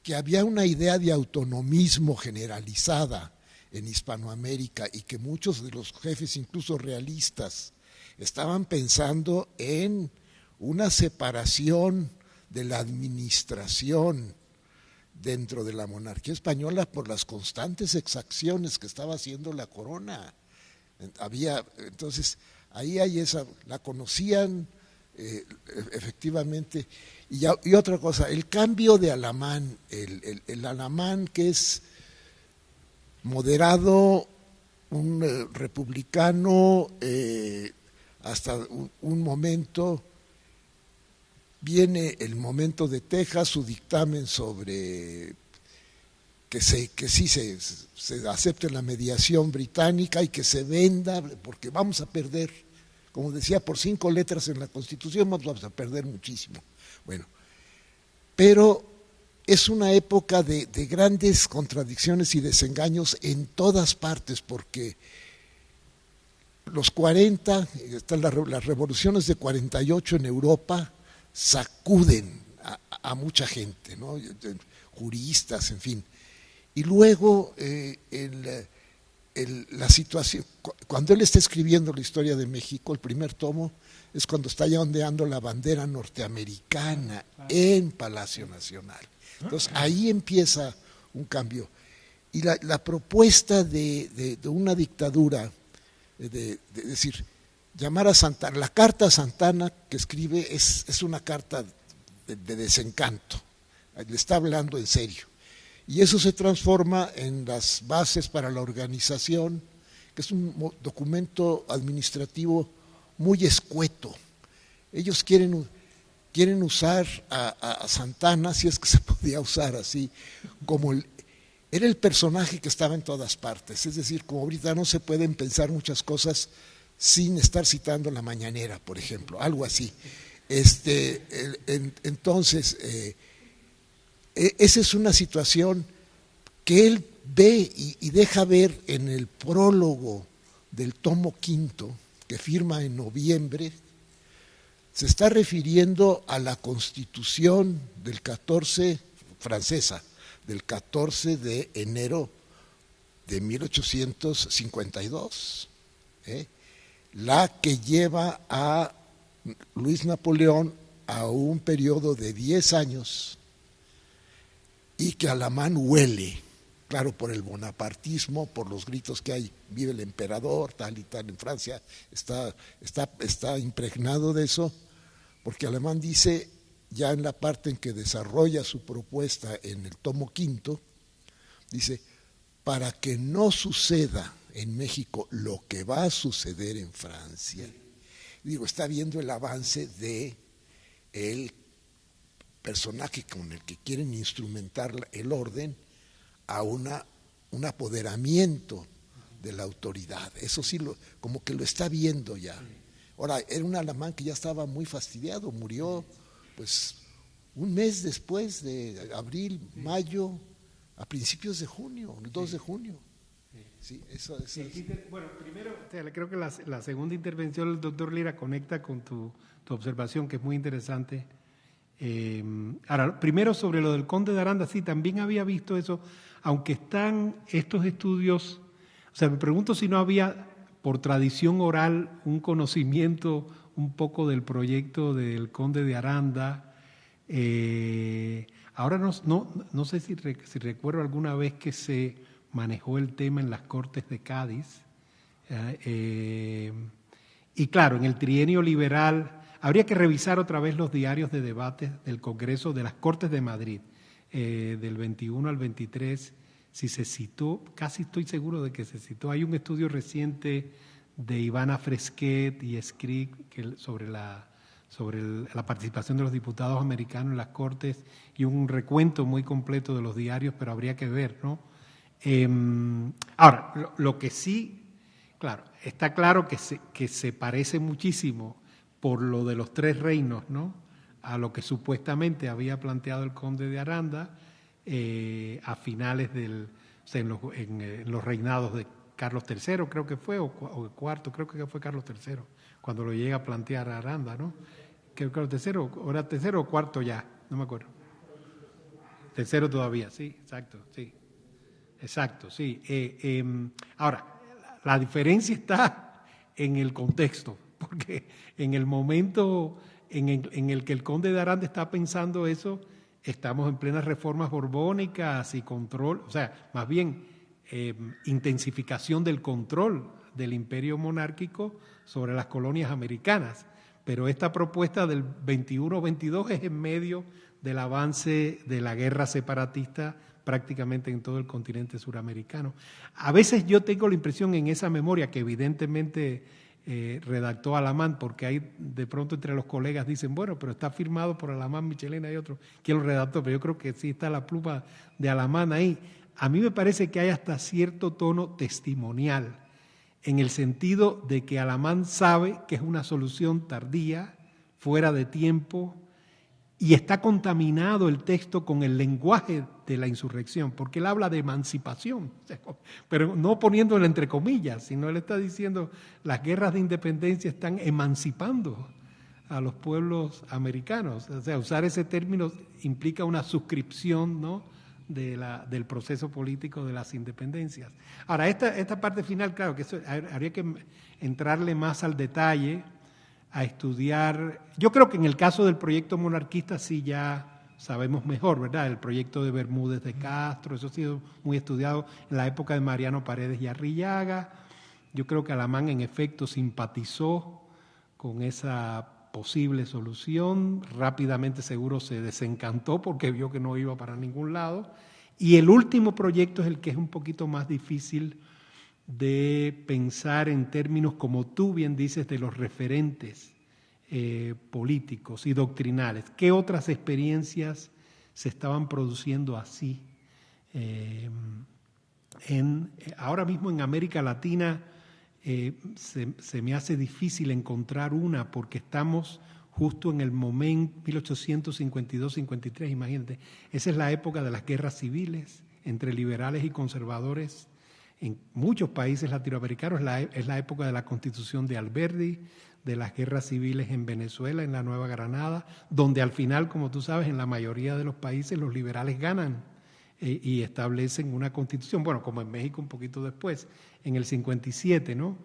Speaker 2: que había una idea de autonomismo generalizada en Hispanoamérica y que muchos de los jefes, incluso realistas, estaban pensando en una separación de la administración dentro de la monarquía española por las constantes exacciones que estaba haciendo la corona. Entonces, ahí hay esa, la conocían efectivamente. Y otra cosa, el cambio de Alamán, el Alamán que es moderado, un republicano, hasta un momento, viene el momento de Texas, su dictamen sobre que sí se acepte la mediación británica y que se venda, porque vamos a perder, como decía, por 5 letras en la Constitución vamos a perder muchísimo. Bueno, pero es una época de grandes contradicciones y desengaños en todas partes, porque los 40, las revoluciones de 48 en Europa sacuden a mucha gente, ¿no? Juristas, en fin. Y luego la situación, cuando él está escribiendo la historia de México, el primer tomo es cuando está ya ondeando la bandera norteamericana en Palacio Nacional. Entonces ahí empieza un cambio. Y la propuesta de una dictadura, de decir, llamar a Santana, la carta a Santana que escribe es una carta de desencanto, le está hablando en serio. Y eso se transforma en las bases para la organización, que es un documento administrativo muy escueto. Ellos quieren usar a Santana, si es que se podía usar así, como era el personaje que estaba en todas partes. Es decir, como ahorita no se pueden pensar muchas cosas sin estar citando la mañanera, por ejemplo, algo así. Entonces, esa es una situación que él ve y deja ver en el prólogo del tomo quinto, que firma en noviembre. Se está refiriendo a la Constitución del 14, francesa, del 14 de enero de 1852, la que lleva a Luis Napoleón a un periodo de 10 años y que Alamán huele, claro, por el bonapartismo, por los gritos que hay, vive el emperador, tal y tal, en Francia está impregnado de eso, porque Alamán dice, ya en la parte en que desarrolla su propuesta en el tomo quinto, dice, para que no suceda en México lo que va a suceder en Francia. Digo, está viendo el avance de el personaje con el que quieren instrumentar el orden a un apoderamiento de la autoridad. Eso sí, como que lo está viendo ya. Ahora, era un Alamán que ya estaba muy fastidiado, murió pues un mes después de abril, mayo, a principios de junio, el 2 de junio. Sí, eso es.
Speaker 3: Bueno, primero, creo que la segunda intervención del doctor Lira conecta con tu observación, que es muy interesante. Ahora, primero sobre lo del Conde de Aranda, sí, también había visto eso, aunque están estos estudios, o sea, me pregunto si no había, por tradición oral, un conocimiento un poco del proyecto del Conde de Aranda. Ahora no sé si recuerdo alguna vez que se manejó el tema en las Cortes de Cádiz, y claro, en el trienio liberal habría que revisar otra vez los diarios de debates del Congreso de las Cortes de Madrid, del 21 al 23, si se citó, casi estoy seguro de que se citó. Hay un estudio reciente de Ivana Fresquet y Scrick sobre la participación de los diputados americanos en las Cortes, y un recuento muy completo de los diarios, pero habría que ver, ¿no? Ahora, lo que sí, claro, está claro que se parece muchísimo por lo de los tres reinos, ¿no?, a lo que supuestamente había planteado el Conde de Aranda a finales en los reinados de Carlos III, creo que fue, o cuarto, creo que fue Carlos III, cuando lo llega a plantear a Aranda, ¿no? Que Carlos III, o era tercero o cuarto ya, no me acuerdo. Tercero todavía, sí, exacto, sí. Exacto, sí. Ahora, la diferencia está en el contexto, porque en el momento en el que el Conde de Aranda está pensando eso, estamos en plenas reformas borbónicas y control, o sea, más bien intensificación del control del imperio monárquico sobre las colonias americanas. Pero esta propuesta del 21-22 es en medio del avance de la guerra separatista prácticamente en todo el continente suramericano. A veces yo tengo la impresión en esa memoria, que evidentemente redactó Alamán, porque hay de pronto entre los colegas dicen, bueno, pero está firmado por Alamán, Michelena y otros, ¿quién lo redactó? Pero yo creo que sí está la pluma de Alamán ahí. A mí me parece que hay hasta cierto tono testimonial, en el sentido de que Alamán sabe que es una solución tardía, fuera de tiempo, y está contaminado el texto con el lenguaje de la insurrección, porque él habla de emancipación, pero no poniéndolo entre comillas, sino él está diciendo las guerras de independencia están emancipando a los pueblos americanos. O sea, usar ese término implica una suscripción, ¿no?, del proceso político de las independencias. Ahora, esta parte final, claro, que eso habría que entrarle más al detalle, a estudiar. Yo creo que en el caso del proyecto monarquista sí ya sabemos mejor, ¿verdad? El proyecto de Bermúdez de Castro, eso ha sido muy estudiado en la época de Mariano Paredes y Arrillaga. Yo creo que Alamán en efecto simpatizó con esa posible solución, rápidamente seguro se desencantó porque vio que no iba para ningún lado. Y el último proyecto es el que es un poquito más difícil de pensar en términos, como tú bien dices, de los referentes políticos y doctrinales. ¿Qué otras experiencias se estaban produciendo así? Ahora mismo en América Latina se me hace difícil encontrar una porque estamos justo en el momento 1852-53, imagínate. Esa es la época de las guerras civiles entre liberales y conservadores en muchos países latinoamericanos. Es la época de la Constitución de Alberdi, de las guerras civiles en Venezuela, en la Nueva Granada, donde al final, como tú sabes, en la mayoría de los países los liberales ganan y establecen una constitución, bueno, como en México un poquito después, en el 57, ¿no?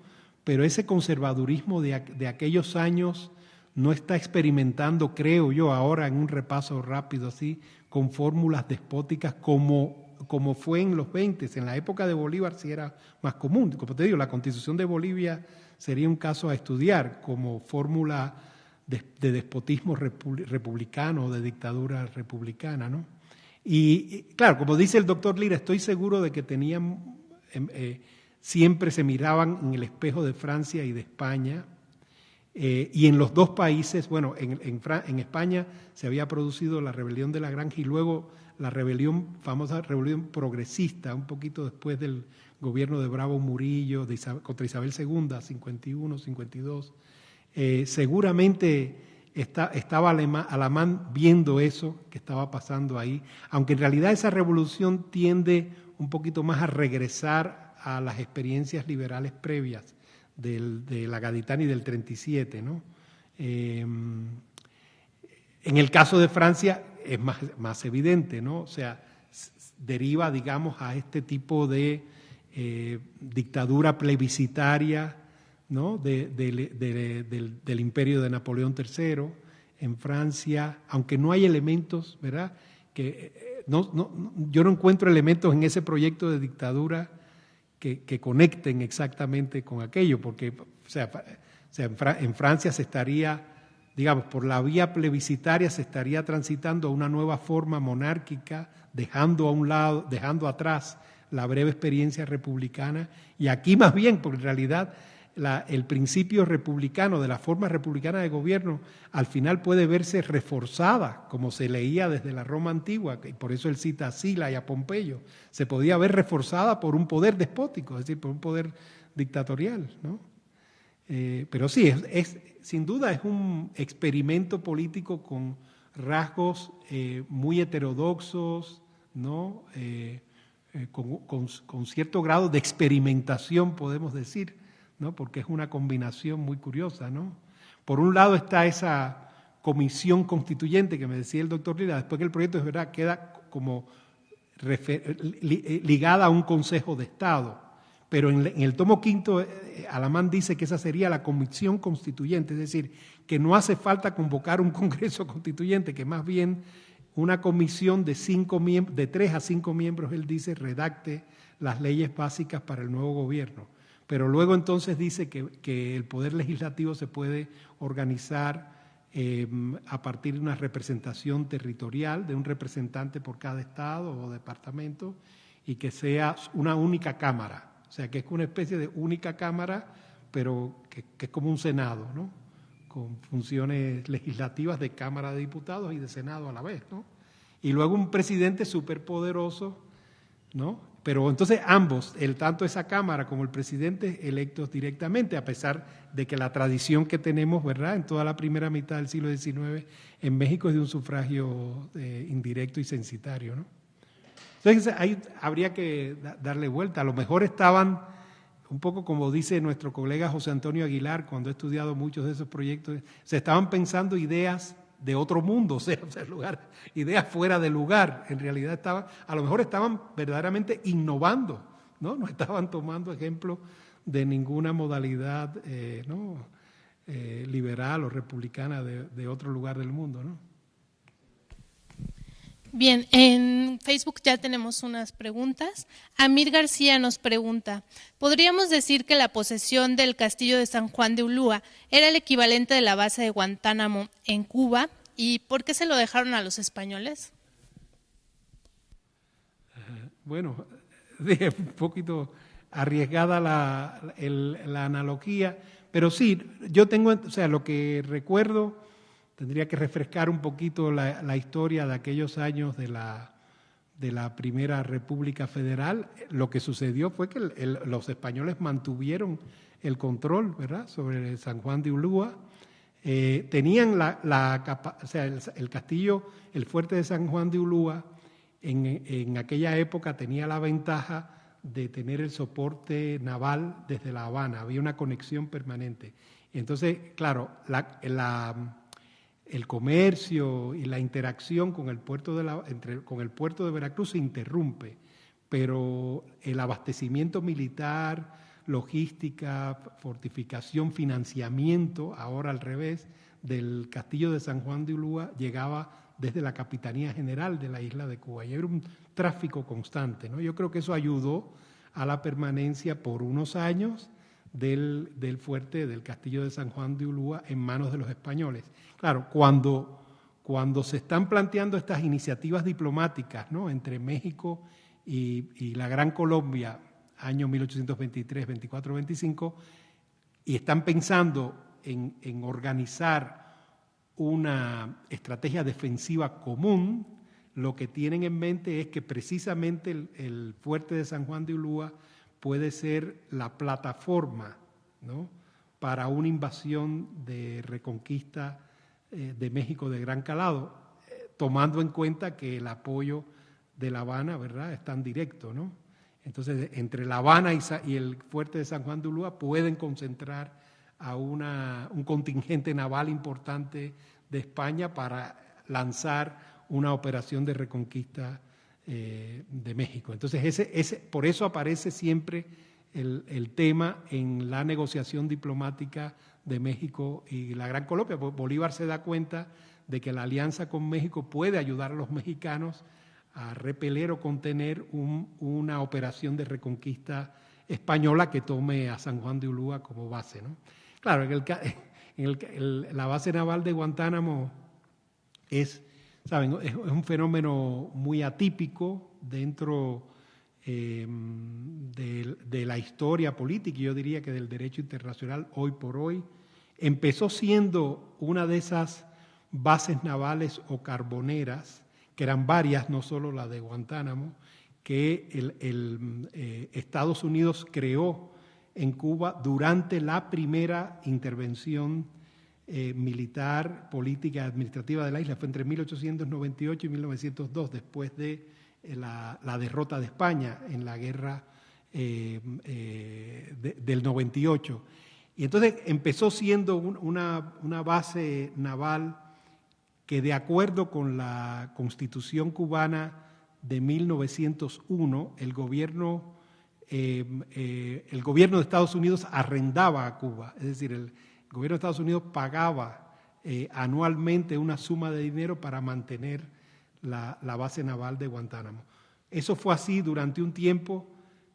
Speaker 3: Pero ese conservadurismo de aquellos años no está experimentando, creo yo, ahora en un repaso rápido así, con fórmulas despóticas como fue en los 20. En la época de Bolívar sí era más común. Como te digo, la Constitución de Bolivia sería un caso a estudiar como fórmula de despotismo republicano o de dictadura republicana, ¿no? Y claro, como dice el doctor Lira, estoy seguro de que siempre se miraban en el espejo de Francia y de España, y en los dos países, bueno, en España se había producido la rebelión de la Granja y luego la famosa rebelión progresista, un poquito después del gobierno de Bravo Murillo contra Isabel II, 51, 52. Seguramente estaba Alamán viendo eso que estaba pasando ahí, aunque en realidad esa revolución tiende un poquito más a regresar a las experiencias liberales previas de la Gaditana y del 37, ¿no? En el caso de Francia es más evidente, ¿no? O sea, deriva, digamos, a este tipo de dictadura plebiscitaria, ¿no? Del imperio de Napoleón III en Francia, aunque no hay elementos, ¿verdad? Yo no encuentro elementos en ese proyecto de dictadura que conecten exactamente con aquello, porque en Francia se estaría, digamos, por la vía plebiscitaria se estaría transitando a una nueva forma monárquica, dejando atrás la breve experiencia republicana, y aquí más bien, porque en realidad el principio republicano, de la forma republicana de gobierno, al final puede verse reforzada, como se leía desde la Roma antigua, y por eso él cita a Sila y a Pompeyo, se podía ver reforzada por un poder despótico, es decir, por un poder dictatorial, ¿no? Pero sí, sin duda es un experimento político con rasgos muy heterodoxos, ¿no? Con cierto grado de experimentación, podemos decir, ¿no? Porque es una combinación muy curiosa, ¿no? Por un lado está esa comisión constituyente que me decía el doctor Lira, después que el proyecto es verdad queda como ligada a un consejo de Estado, pero en el tomo quinto Alamán dice que esa sería la comisión constituyente, es decir, que no hace falta convocar un congreso constituyente, que más bien una comisión de 3 a 5 miembros, él dice, redacte las leyes básicas para el nuevo gobierno. Pero luego entonces dice que el poder legislativo se puede organizar a partir de una representación territorial, de un representante por cada estado o departamento, y que sea una única cámara. O sea, que es una especie de única cámara, pero que es como un Senado, ¿no? Con funciones legislativas de Cámara de Diputados y de Senado a la vez, ¿no? Y luego un presidente superpoderoso, ¿no? Pero entonces ambos, tanto esa Cámara como el presidente, electos directamente, a pesar de que la tradición que tenemos, ¿verdad?, en toda la primera mitad del siglo XIX en México es de un sufragio indirecto y censitario, ¿no? Entonces ahí habría que darle vuelta. A lo mejor estaban, un poco como dice nuestro colega José Antonio Aguilar, cuando ha estudiado muchos de esos proyectos, se estaban pensando ideas de otro mundo, o sea ideas fuera de lugar. En realidad a lo mejor estaban verdaderamente innovando, ¿no? No estaban tomando ejemplo de ninguna modalidad liberal o republicana de otro lugar del mundo, ¿no?
Speaker 4: Bien, en Facebook ya tenemos unas preguntas. Amir García nos pregunta, ¿podríamos decir que la posesión del castillo de San Juan de Ulúa era el equivalente de la base de Guantánamo en Cuba? ¿Y por qué se lo dejaron a los españoles?
Speaker 3: Bueno, es un poquito arriesgada la analogía, pero sí, yo tengo, o sea, lo que recuerdo, tendría que refrescar un poquito la historia de aquellos años de la Primera República Federal. Lo que sucedió fue que los españoles mantuvieron el control, ¿verdad?, sobre San Juan de Ulúa. Tenían o sea, el castillo, el fuerte de San Juan de Ulúa, en aquella época tenía la ventaja de tener el soporte naval desde La Habana, había una conexión permanente. Entonces, claro, el comercio y la interacción con el puerto de Veracruz se interrumpe, pero el abastecimiento militar, logística, fortificación, financiamiento, ahora al revés, del castillo de San Juan de Ulúa llegaba desde la Capitanía General de la isla de Cuba y era un tráfico constante, ¿no? Yo creo que eso ayudó a la permanencia por unos años del fuerte del castillo de San Juan de Ulúa en manos de los españoles. Claro, cuando se están planteando estas iniciativas diplomáticas, ¿no?, entre México y la Gran Colombia, año 1823, 24, 25, y están pensando en organizar una estrategia defensiva común, lo que tienen en mente es que precisamente el fuerte de San Juan de Ulúa puede ser la plataforma, ¿no?, para una invasión de reconquista de México de gran calado, tomando en cuenta que el apoyo de La Habana, ¿verdad?, es tan directo, ¿no? Entonces, entre La Habana y el fuerte de San Juan de Ulúa pueden concentrar a un contingente naval importante de España para lanzar una operación de reconquista de México. Entonces, por eso aparece siempre el tema en la negociación diplomática de México y la Gran Colombia. Bolívar se da cuenta de que la alianza con México puede ayudar a los mexicanos a repeler o contener una operación de reconquista española que tome a San Juan de Ulúa como base, ¿no? Claro, la base naval de Guantánamo es un fenómeno muy atípico dentro de la historia política y yo diría que del derecho internacional hoy por hoy. Empezó siendo una de esas bases navales o carboneras, que eran varias, no solo la de Guantánamo, que Estados Unidos creó en Cuba durante la primera intervención militar, política, administrativa de la isla. Fue entre 1898 y 1902, después de la derrota de España en la guerra del 98. Y entonces empezó siendo una base naval que, de acuerdo con la Constitución cubana de 1901, el gobierno de Estados Unidos arrendaba a Cuba, es decir, el gobierno de Estados Unidos pagaba anualmente una suma de dinero para mantener la base naval de Guantánamo. Eso fue así durante un tiempo.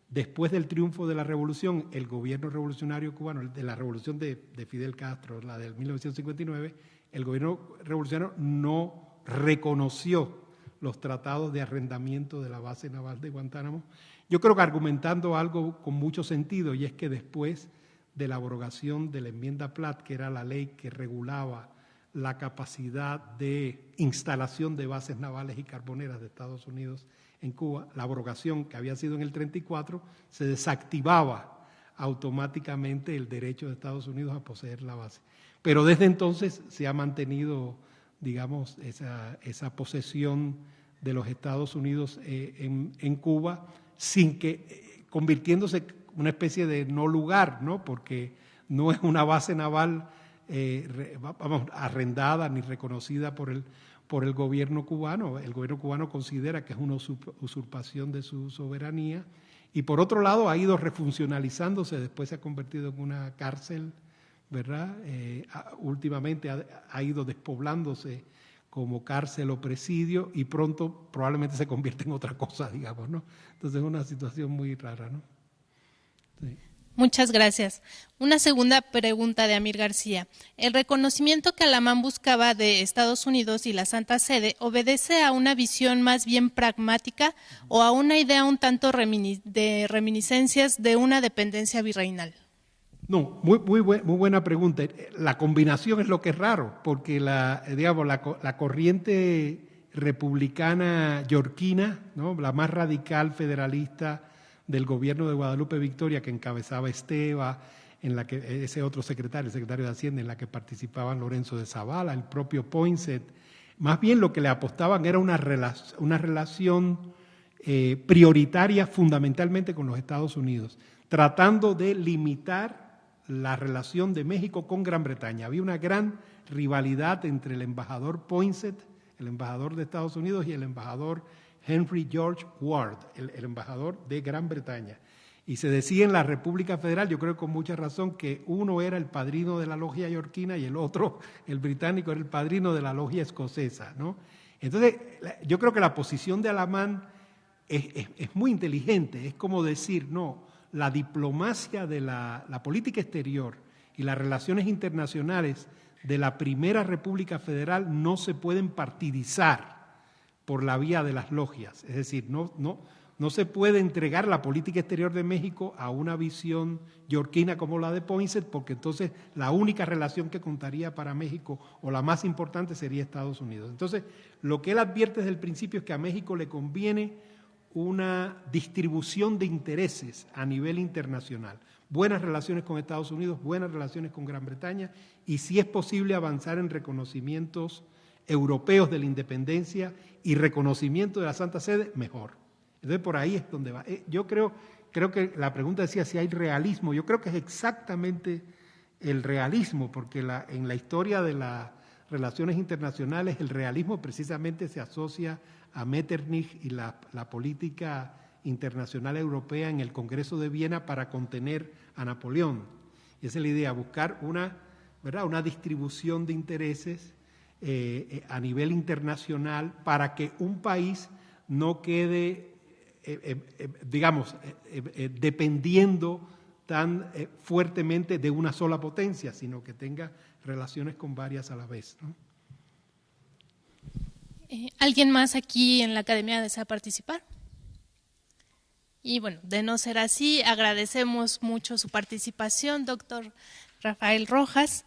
Speaker 3: Después del triunfo de la revolución, el gobierno revolucionario cubano, de la revolución de Fidel Castro, la del 1959, el gobierno revolucionario no reconoció los tratados de arrendamiento de la base naval de Guantánamo. Yo creo que argumentando algo con mucho sentido, y es que después de la abrogación de la enmienda Platt, que era la ley que regulaba la capacidad de instalación de bases navales y carboneras de Estados Unidos en Cuba, la abrogación que había sido en el 34, se desactivaba automáticamente el derecho de Estados Unidos a poseer la base. Pero desde entonces se ha mantenido, digamos, esa posesión de los Estados Unidos en Cuba, sin que convirtiéndose en una especie de no lugar, ¿no? Porque no es una base naval arrendada ni reconocida por el gobierno cubano. El gobierno cubano considera que es una usurpación de su soberanía. Y por otro lado ha ido refuncionalizándose, después se ha convertido en una cárcel, ¿verdad? Últimamente ha ido despoblándose como cárcel o presidio y pronto probablemente se convierte en otra cosa, digamos, ¿no? Entonces es una situación muy rara, ¿no? Sí.
Speaker 4: Muchas gracias. Una segunda pregunta de Amir García. ¿El reconocimiento que Alamán buscaba de Estados Unidos y la Santa Sede obedece a una visión más bien pragmática o a una idea un tanto de reminiscencias de una dependencia virreinal?
Speaker 3: No, muy buena pregunta. La combinación es lo que es raro, porque la corriente republicana yorquina, ¿no?, la más radical federalista del gobierno de Guadalupe Victoria, que encabezaba Esteva, en la que ese otro secretario, el secretario de Hacienda, en la que participaban Lorenzo de Zavala, el propio Poinsett, más bien lo que le apostaban era una relación prioritaria fundamentalmente con los Estados Unidos, tratando de limitar la relación de México con Gran Bretaña. Había una gran rivalidad entre el embajador Poinsett, el embajador de Estados Unidos, y el embajador Henry George Ward, el embajador de Gran Bretaña. Y se decía en la República Federal, yo creo con mucha razón, que uno era el padrino de la logia yorquina y el otro, el británico, era el padrino de la logia escocesa, ¿no? Entonces, yo creo que la posición de Alamán es muy inteligente. Es como decir, no, la diplomacia de la política exterior y las relaciones internacionales de la primera República Federal no se pueden partidizar por la vía de las logias. Es decir, no se puede entregar la política exterior de México a una visión yorquina como la de Poinsett, porque entonces la única relación que contaría para México, o la más importante, sería Estados Unidos. Entonces, lo que él advierte desde el principio es que a México le conviene una distribución de intereses a nivel internacional. Buenas relaciones con Estados Unidos, buenas relaciones con Gran Bretaña, y si es posible avanzar en reconocimientos europeos de la independencia y reconocimiento de la Santa Sede, mejor. Entonces por ahí es donde va. Yo creo que la pregunta decía si hay realismo. Yo creo que es exactamente el realismo, porque en la historia de las relaciones internacionales el realismo precisamente se asocia a Metternich y la política internacional europea en el Congreso de Viena para contener a Napoleón. Y esa es la idea, buscar una distribución de intereses a nivel internacional para que un país no quede, dependiendo tan fuertemente de una sola potencia, sino que tenga relaciones con varias a la vez, ¿no?
Speaker 4: ¿Alguien más aquí en la Academia desea participar? Y bueno, de no ser así, agradecemos mucho su participación, doctor Rafael Rojas.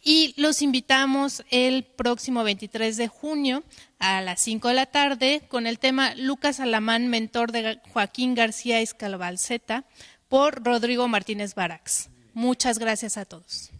Speaker 4: Y los invitamos el próximo 23 de junio a las 5 de la tarde con el tema Lucas Alamán, mentor de Joaquín García Escalvalceta, por Rodrigo Martínez Barax. Muchas gracias a todos.